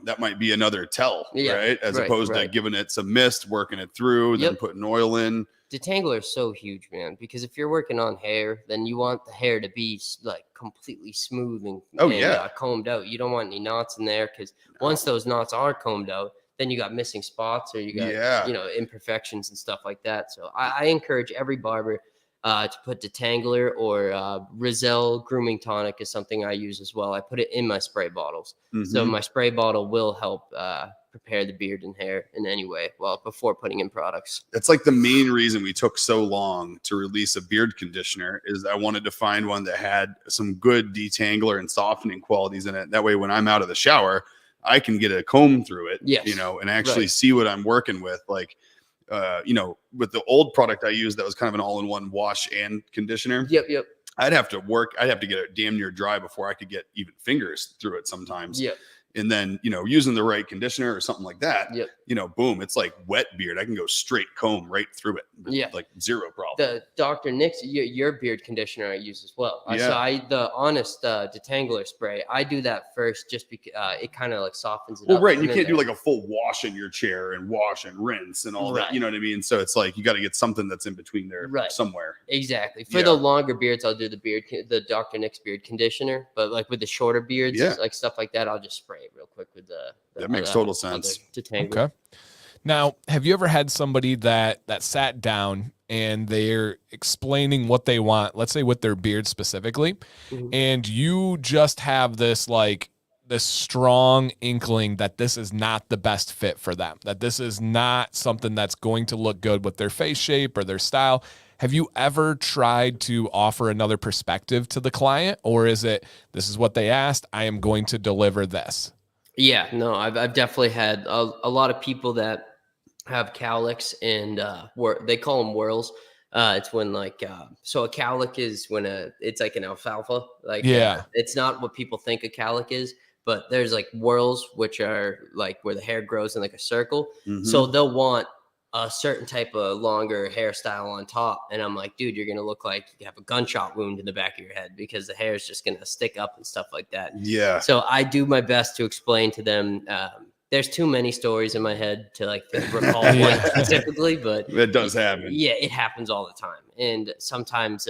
that might be another tell, right? As opposed to giving it some mist, working it through, then putting oil in. Detangler is so huge, man, because if you're working on hair, then you want the hair to be like completely smooth and combed out. You don't want any knots in there, because once those knots are combed out, then you got missing spots or you got imperfections and stuff like that. So I encourage every barber to put detangler or Rizal grooming tonic is something I use as well. I put it in my spray bottles, so my spray bottle will help prepare the beard and hair in any way before putting in products. That's like the main reason we took so long to release a beard conditioner, is I wanted to find one that had some good detangler and softening qualities in it. That way, when I'm out of the shower, I can get a comb through it, and actually see what I'm working with. Like, with the old product I used, that was kind of an all-in-one wash and conditioner. Yep. I'd have to get it damn near dry before I could get even fingers through it sometimes. And then, using the right conditioner or something like that, boom, it's like wet beard. I can go straight comb right through it. Like zero problem. The Dr. Nick's, your beard conditioner I use as well. So the Honest detangler spray, I do that first just because it kind of like softens it up. Well, right. And you can't do like a full wash in your chair and wash and rinse and all that. You know what I mean? So it's like, you got to get something that's in between there somewhere. Exactly. For the longer beards, I'll do the Dr. Nick's beard conditioner. But like with the shorter beards, like stuff like that, I'll just spray it real quick with the that makes total sense. Okay. Now, have you ever had somebody that sat down and they're explaining what they want, let's say with their beard specifically, and you just have this strong inkling that this is not the best fit for them, that this is not something that's going to look good with their face shape or their style? Have you ever tried to offer another perspective to the client, or is it, this is what they asked, I am going to deliver this? Yeah, no, I've definitely had a lot of people that have cowlicks, and they call them whirls. It's when so a cowlick is when it's like an alfalfa. It's not what people think a cowlick is, but there's like whirls, which are like where the hair grows in like a circle. So they'll want a certain type of longer hairstyle on top. And I'm like, dude, you're going to look like you have a gunshot wound in the back of your head, because the hair is just going to stick up and stuff like that. Yeah. So I do my best to explain to them there's too many stories in my head to like recall one specifically, but it does happen. Yeah, it happens all the time. And sometimes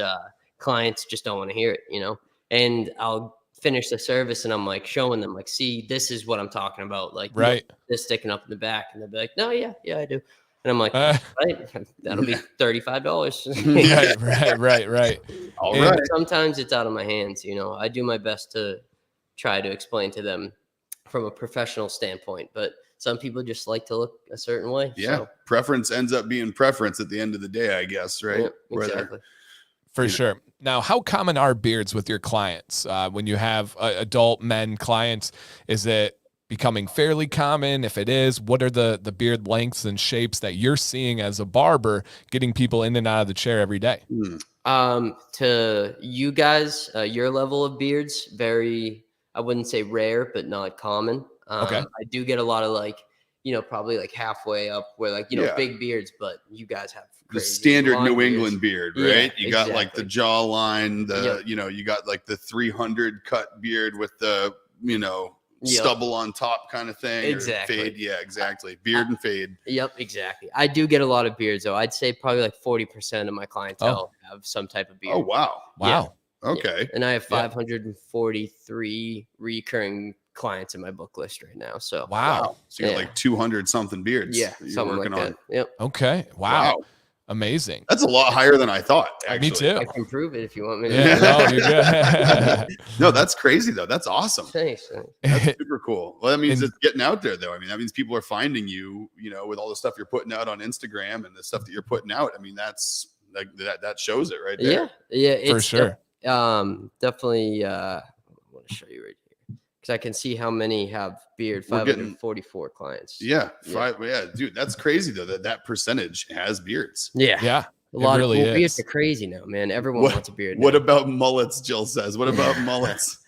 clients just don't want to hear it, and I'll finish the service and I'm like showing them like, see, this is what I'm talking about. Like this sticking up in the back. And they'll be like, no, yeah, I do. And I'm like, right, that'll be $35. Right. All right. Sometimes it's out of my hands. I do my best to try to explain to them from a professional standpoint, but some people just like to look a certain way. Yeah. So. Preference ends up being preference at the end of the day, I guess. Right. Yeah, exactly. For sure. Now, how common are beards with your clients? When you have adult men clients, is it becoming fairly common? If it is, what are the beard lengths and shapes that you're seeing as a barber getting people in and out of the chair every day? To you guys, your level of beards, very, I wouldn't say rare, but not common. Okay. I do get a lot of like, probably like halfway up where like, big beards, but you guys have the standard New beards. England beard, right? You got like the jawline, you got like the 300 cut beard with the, stubble on top kind of thing. Exactly. Fade. Yeah, exactly. Beard and fade. Yep, exactly. I do get a lot of beards though. I'd say probably like 40% of my clientele have some type of beard. Oh, wow. Wow. Yeah. Okay. And I have 543 recurring clients in my book list right now. So wow. So you got like 200 something beards. Yeah, something working like that. Yep. Okay. Wow. Amazing. That's a lot higher than I thought. Actually. Me too. I can prove it if you want me to. Yeah, no, you're good. No, that's crazy though. That's awesome. Thanks. That's super cool. Well, that means it's getting out there though. I mean, that means people are finding you, with all the stuff you're putting out on Instagram and the stuff that you're putting out. I mean, that's like that shows it right there. Yeah. It's for sure. Definitely. I want to show you right here because I can see how many have beard. 544 clients. Yeah. Dude, that's crazy though. That percentage has beards. Yeah. A lot of beards are crazy now, man. Everyone wants a beard. What about mullets? Jill says. What about mullets?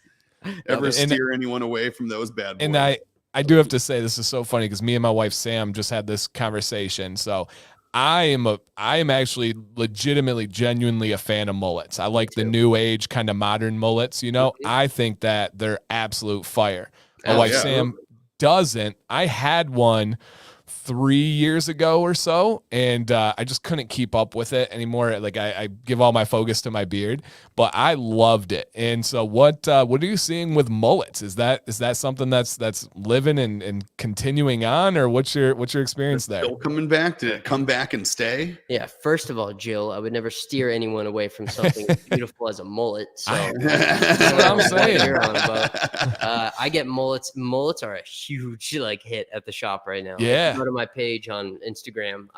Ever steer anyone away from those bad boys? And I do have to say this is so funny because me and my wife Sam just had this conversation. So I am actually legitimately, genuinely a fan of mullets. I like the new age kind of modern mullets. I think that they're absolute fire. My wife Sam doesn't. I had one 3 years ago or so, and I just couldn't keep up with it anymore. Like I give all my focus to my beard, but I loved it. And so what are you seeing with mullets? Is that something that's living and continuing on, or what's your experience there? Still coming back? Did it come back and stay? Yeah. First of all, Jill, I would never steer anyone away from something as beautiful as a mullet. So that's what I'm saying. I get mullets. Mullets are a huge hit at the shop right now. Yeah. Go to my page on Instagram.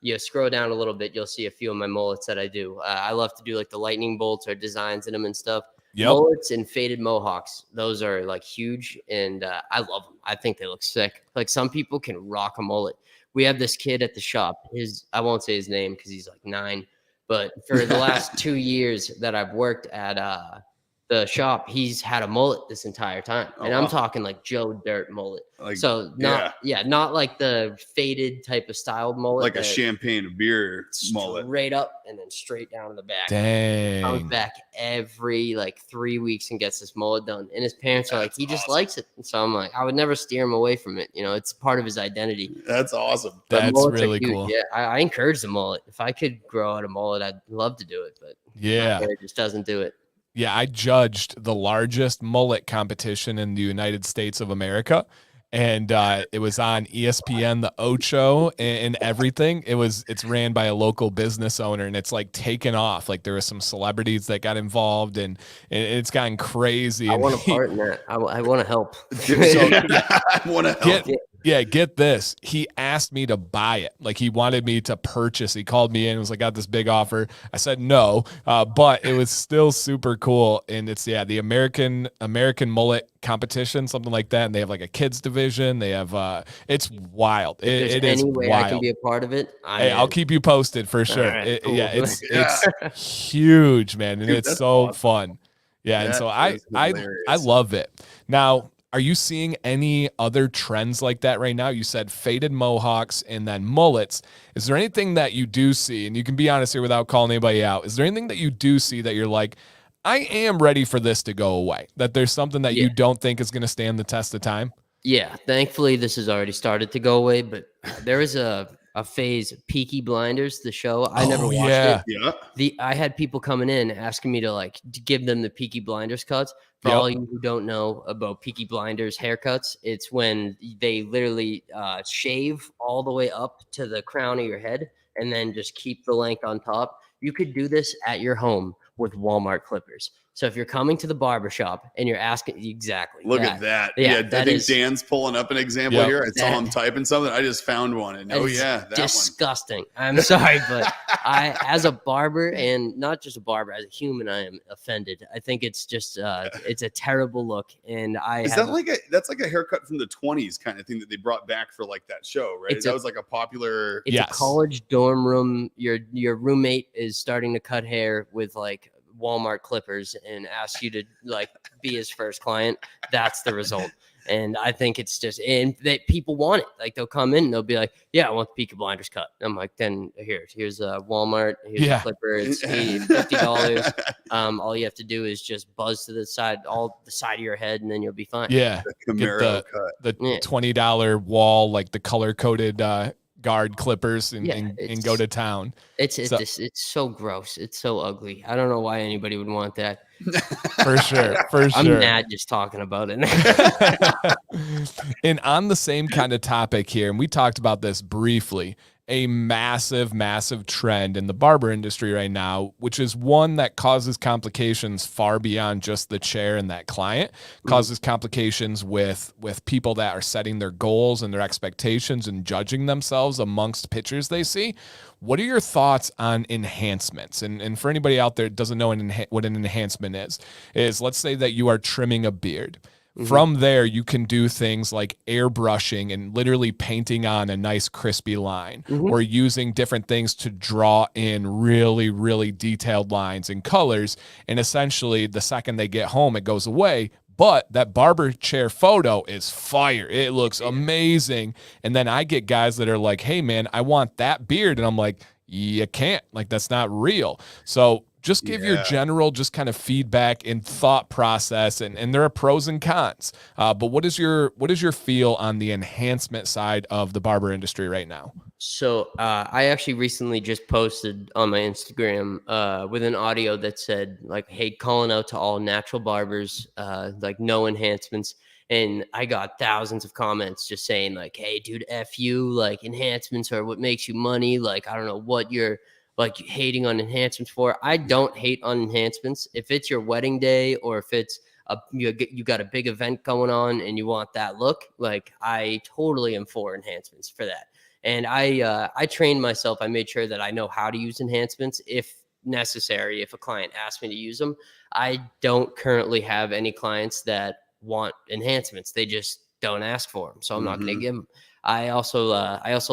You scroll down a little bit, you'll see a few of my mullets that I do. I love to do like the lightning bolts or designs in them and stuff. Yep. Mullets and faded mohawks, those are like huge, and I love them. I think they look sick. Like some people can rock a mullet. We have this kid at the shop. I won't say his name because he's like 9, but for the last 2 years that I've worked at the shop, he's had a mullet this entire time, and I'm talking like Joe Dirt mullet. Not like the faded type of styled mullet, like a champagne beer mullet, straight up and then straight down in the back. Dang, comes back every 3 weeks and gets this mullet done, and his parents are like, he just likes it. And so I'm like, I would never steer him away from it. It's part of his identity. That's awesome. That's really cool. Yeah, I encourage the mullet. If I could grow out a mullet, I'd love to do it, but it just doesn't do it. Yeah, I judged the largest mullet competition in the United States of America, and it was on ESPN, the Ocho, and everything. It's ran by a local business owner, and it's like taken off. Like there were some celebrities that got involved, and it's gotten crazy. I want to part in that. I want to help. I want to help. Get this. He asked me to buy it. Like he wanted me to purchase. He called me in and was like, got this big offer. I said no, but it was still super cool. And it's the American mullet competition, something like that. And they have like a kids division. They have it's wild. It is any way wild. I can be a part of it. I'll keep you posted for sure. Right, cool. It's huge, man, and it's so awesome. Fun. Yeah, and so I love it. Now, are you seeing any other trends like that right now? You said faded mohawks and then mullets. Is there anything that you do see, and you can be honest here without calling anybody out, is there anything that you do see that you're like, I am ready for this to go away, that there's something that you don't think is going to stand the test of time? Yeah, thankfully this has already started to go away, but there is a phase, Peaky Blinders, the show. I never watched it. Yeah. I had people coming in asking me to give them the Peaky Blinders cuts. For Yep. all you who don't know about Peaky Blinders haircuts, it's when they literally shave all the way up to the crown of your head and then just keep the length on top. You could do this at your home with Walmart clippers. So if you're coming to the barbershop and you're asking exactly, Look at that. Yeah, I think Dan's pulling up an example here. I saw him typing something. I just found one. And that disgusting. I'm sorry, but I, as a barber, and not just a barber, as a human, I am offended. I think it's just it's a terrible look. And that's like a haircut from the 20s kind of thing that they brought back for like that show, right? That was like a popular. It's a college dorm room. Your roommate is starting to cut hair with like Walmart clippers and asks you to like be his first client. That's the result. And I think it's just, and that people want it. Like they'll come in and they'll be like, yeah, I want the Peaky Blinders cut. I'm like, then here's a Walmart. Here's a clipper. It's $50. All you have to do is just buzz to the side of your head, and then you'll be fine. Yeah. The Camaro cut. The $20 wall, like the color coded guard clippers and go to town. It's so gross. It's so ugly. I don't know why anybody would want that. For sure. I'm mad just talking about it. And on the same kind of topic here, and we talked about this briefly, a massive trend in the barber industry right now, which is one that causes complications far beyond just the chair and that client, causes complications with people that are setting their goals and their expectations and judging themselves amongst pictures they see. What are your thoughts on enhancements? And for anybody out there that doesn't know what an enhancement is let's say that you are trimming a beard. From there, you can do things like airbrushing and literally painting on a nice crispy line, or using different things to draw in really, really detailed lines and colors. And essentially, the second they get home, it goes away. But that barber chair photo is fire. It looks amazing. And then I get guys that are like, hey, man, I want that beard. And I'm like, you can't. Like, that's not real. So just give your general just kind of feedback and thought process, and there are pros and cons. But what is your feel on the enhancement side of the barber industry right now? So I actually recently just posted on my Instagram with an audio that said like, hey, calling out to all natural barbers, like no enhancements. And I got thousands of comments just saying like, hey, dude, F you, like enhancements are what makes you money. Like, I don't know what you're like hating on enhancements for. I don't hate on enhancements. If it's your wedding day, or if it's you got a big event going on and you want that look, like I totally am for enhancements for that. And I trained myself. I made sure that I know how to use enhancements if necessary. If a client asks me to use them, I don't currently have any clients that want enhancements. They just don't ask for them, so I'm not going to give them. I also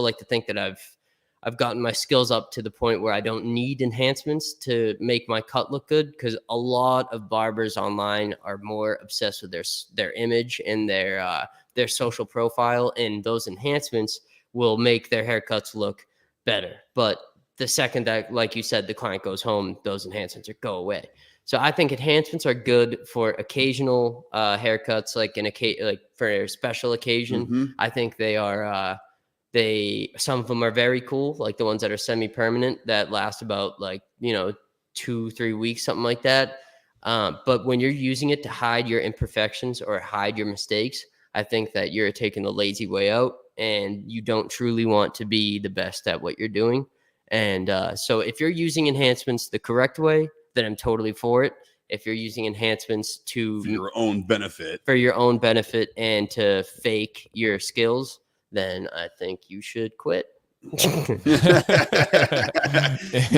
like to think that I've gotten my skills up to the point where I don't need enhancements to make my cut look good, because a lot of barbers online are more obsessed with their image and their social profile, and those enhancements will make their haircuts look better. But the second that, like you said, the client goes home, those enhancements go away. So I think enhancements are good for occasional haircuts, like for a special occasion. I think they are. Some of them are very cool, like the ones that are semi-permanent that last about 2-3 weeks, something like that. But when you're using it to hide your imperfections or hide your mistakes, I think that you're taking the lazy way out, and you don't truly want to be the best at what you're doing. And so if you're using enhancements the correct way, then I'm totally for it. If you're using enhancements for your own benefit and to fake your skills, then I think you should quit. No,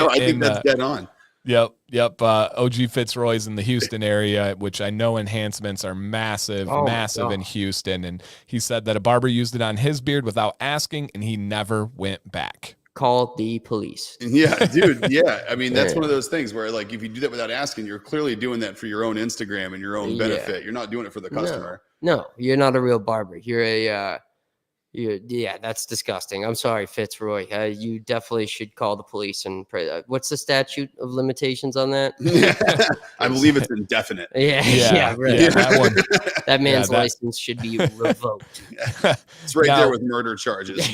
I think that's dead on. Yep. OG Fitzroy's in the Houston area, which I know enhancements are massive in Houston. And he said that a barber used it on his beard without asking, and he never went back. Call the police. Yeah, dude. Yeah. I mean, that's one of those things where, like, if you do that without asking, you're clearly doing that for your own Instagram and your own benefit. You're not doing it for the customer. No, you're not a real barber. You're Yeah, that's disgusting. I'm sorry, Fitzroy. You definitely should call the police and pray. What's the statute of limitations on that? I believe it's indefinite. Yeah, right. Yeah, that one. That man's license should be revoked. It's right there with murder charges.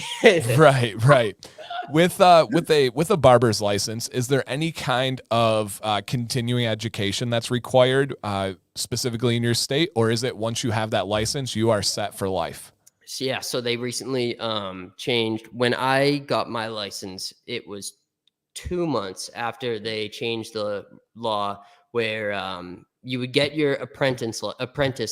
Right. With a barber's license, is there any kind of continuing education that's required specifically in your state, or is it once you have that license, you are set for life? Yeah, so they recently changed. When I got my license, it was 2 months after they changed the law where you would get your apprentice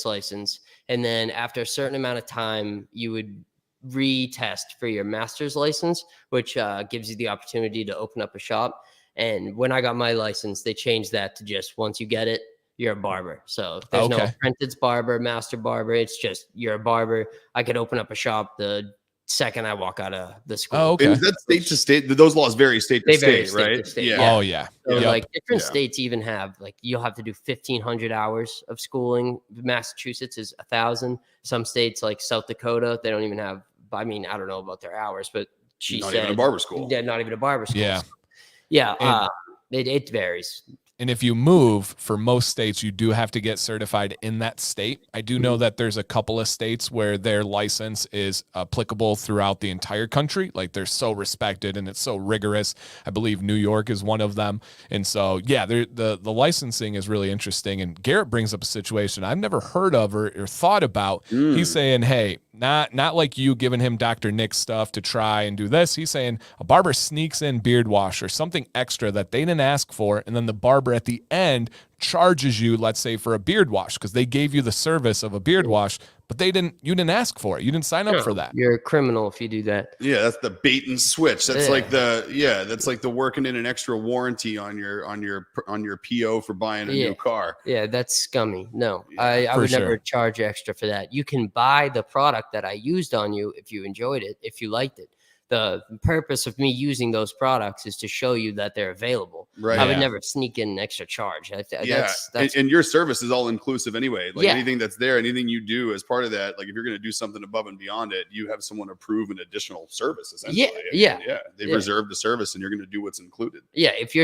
license, and then after a certain amount of time, you would retest for your master's license, which gives you the opportunity to open up a shop. And when I got my license, they changed that to just once you get it, you're a barber. So there's no apprentice barber, master barber. It's just you're a barber. I could open up a shop the second I walk out of the school. Oh, okay. And is that state to state? Those laws vary state to state, right? To state, yeah. Oh, yeah. So like different states even have like you'll have to do 1,500 hours of schooling. Massachusetts is 1,000. Some states like South Dakota, they don't even have. I mean, I don't know about their hours, but she said even a barber school. Yeah, not even a barber school. Yeah. So, yeah. It varies. And if you move, for most states, you do have to get certified in that state. I do know that there's a couple of states where their license is applicable throughout the entire country. Like they're so respected and it's so rigorous. I believe New York is one of them. And so, yeah, the licensing is really interesting. And Garrett brings up a situation I've never heard of or thought about. He's saying, hey, not like you giving him Dr. Nick's stuff to try and do this. He's saying a barber sneaks in beard wash or something extra that they didn't ask for, and then the barber at the end charges you, let's say, for a beard wash because they gave you the service of a beard wash, but you didn't ask for it. You didn't sign up for that. You're a criminal if you do that. Yeah, that's the bait and switch. That's like the working in an extra warranty on your PO for buying a new car. Yeah, that's scummy. No, I would never charge extra for that. You can buy the product that I used on you if you enjoyed it, if you liked it. The purpose of me using those products is to show you that they're available. Right. I would never sneak in an extra charge. That's and your service is all inclusive anyway. Like anything that's there, anything you do as part of that, like if you're going to do something above and beyond it, you have someone approve an additional service essentially. Yeah. They've reserved the service and you're going to do what's included. Yeah. If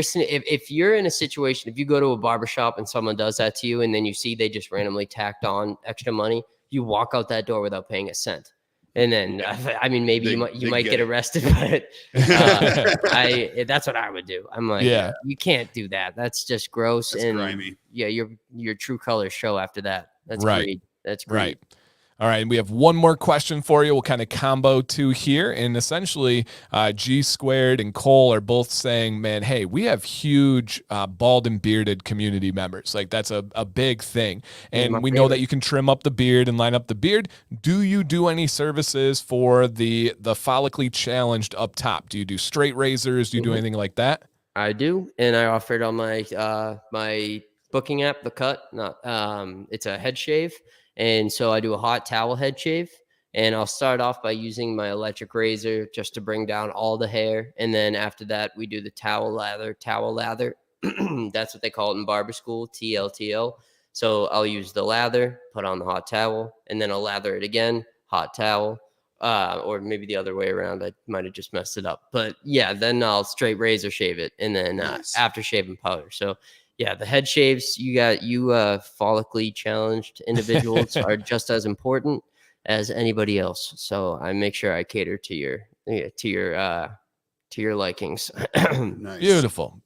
you're in a situation, if you go to a barbershop and someone does that to you and then you see they just randomly tacked on extra money, you walk out that door without paying a cent. And then, I mean, maybe you might get arrested, but that's what I would do. I'm like, you can't do that. That's just gross. That's grimy. Yeah, your true colors show after that. That's greed. That's greed. Right. All right, we have one more question for you. We'll kind of combo two here. And essentially, G Squared and Cole are both saying, man, hey, we have huge bald and bearded community members. Like, that's a big thing. And we know that you can trim up the beard and line up the beard. Do you do any services for the follically challenged up top? Do you do straight razors? Do you do anything like that? I do. And I offer it on my my booking app, The Cut. It's a head shave. And so I do a hot towel head shave, and I'll start off by using my electric razor just to bring down all the hair. And then after that, we do the towel lather. That's what they call it in barber school, TLTL. So I'll use the lather, put on the hot towel, and then I'll lather it again, hot towel, or maybe the other way around. I might have just messed it up. But yeah, then I'll straight razor shave it, and then after shave and powder. So yeah, the head shaves, you follically challenged individuals are just as important as anybody else. So I make sure I cater to your likings. Nice.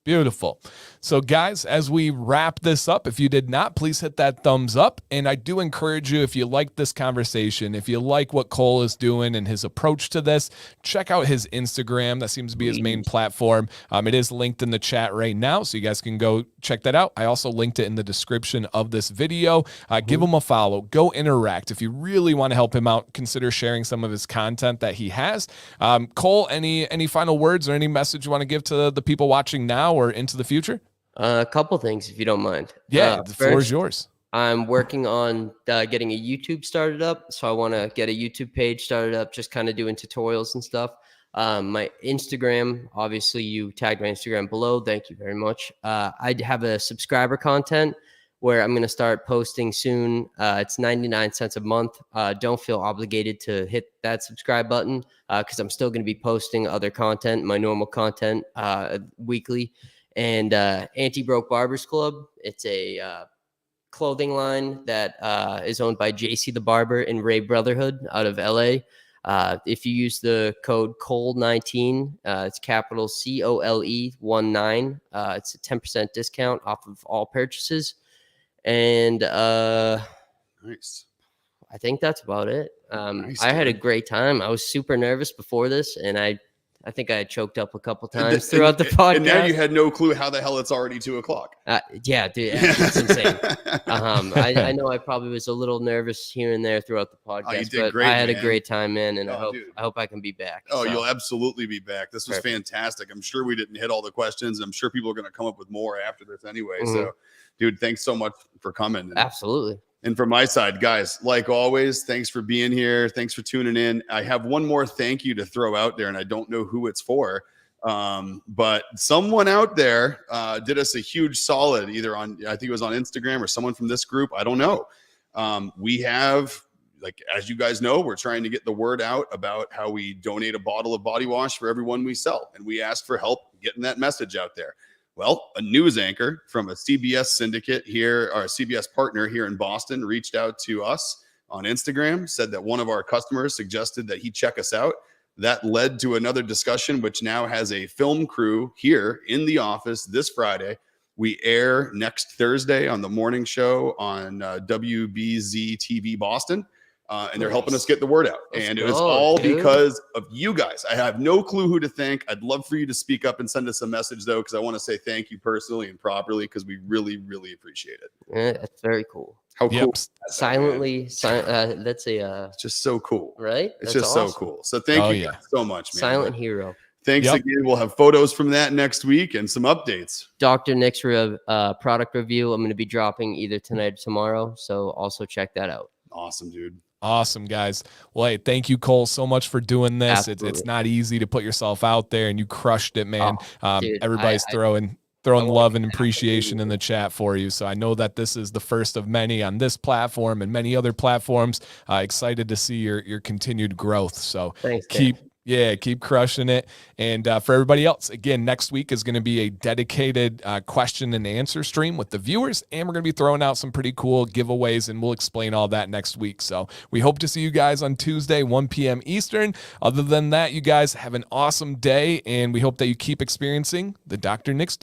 Beautiful. So guys, as we wrap this up, if you did not, please hit that thumbs up. And I do encourage you, if you like this conversation, if you like what Cole is doing and his approach to this, check out his Instagram. That seems to be his main platform. It is linked in the chat right now, so you guys can go check that out. I also linked it in the description of this video. Give him a follow. Go interact. If you really want to help him out, consider sharing some of his content that he has. Cole, any final words or any message you want to give to the people watching now or into the future? A couple things, if you don't mind. Yeah, the floor is yours. I'm working on getting a YouTube started up. So I want to get a YouTube page started up, just kind of doing tutorials and stuff. My Instagram, obviously you tagged my Instagram below. Thank you very much. I have a subscriber content where I'm going to start posting soon. It's 99 cents a month. Don't feel obligated to hit that subscribe button because I'm still going to be posting other content, my normal content weekly. And Anti-Broke Barbers Club, it's a clothing line that is owned by JC the Barber and Ray Brotherhood out of LA. If you use the code COLE19, it's capital COLE 19. It's a 10% discount off of all purchases. And Nice. I think that's about it. Nice, I had a dude. great time. I was super nervous before this, and I think I choked up a couple times throughout the podcast. And now you had no clue how the hell it's already 2:00. Yeah, dude, it's insane. I know I probably was a little nervous here and there throughout the podcast, you did but great, I had man. a great time, man, and Oh, I hope I can be back. Oh, So, you'll absolutely be back. This was Perfect. fantastic. I'm sure we didn't hit all the questions. I'm sure people are going to come up with more after this anyway. Mhm. So, dude, thanks so much for coming. Absolutely. And from my side, guys, like always, thanks for being here. Thanks for tuning in. I have one more thank you to throw out there, and I don't know who it's for. But someone out there did us a huge solid, either on, I think it was on Instagram or someone from this group. I don't know. We have, like, as you guys know, we're trying to get the word out about how we donate a bottle of body wash for everyone we sell. And we ask for help getting that message out there. Well, a news anchor from a CBS syndicate here, or a CBS partner here in Boston, reached out to us on Instagram, said that one of our customers suggested that he check us out. That led to another discussion, which now has a film crew here in the office this Friday. We air next Thursday on the morning show on WBZ TV Boston. And they're helping us get the word out. And it was all because of you guys. I have no clue who to thank. I'd love for you to speak up and send us a message, though, because I want to say thank you personally and properly, because we really, really appreciate it. Yeah, that's very cool. How cool. Silently, that's It's just so cool. right? It's That's just awesome. so cool. So thank you guys so much, man. Silent hero. Thanks again. We'll have photos from that next week and some updates. Dr. Nick's product review, I'm going to be dropping either tonight or tomorrow. So also check that out. Awesome, dude. Awesome, guys. Well, hey, thank you, Cole, so much for doing this. It's not easy to put yourself out there, and you crushed it, man. Dude, everybody's throwing love and appreciation in the chat for you. So I know that this is the first of many on this platform and many other platforms. Excited to see your continued growth. So thanks, keep crushing it. And for everybody else, again, next week is going to be a dedicated question and answer stream with the viewers. And we're going to be throwing out some pretty cool giveaways, and we'll explain all that next week. So we hope to see you guys on Tuesday, 1 p.m. Eastern. Other than that, you guys have an awesome day, and we hope that you keep experiencing the Dr. Nick's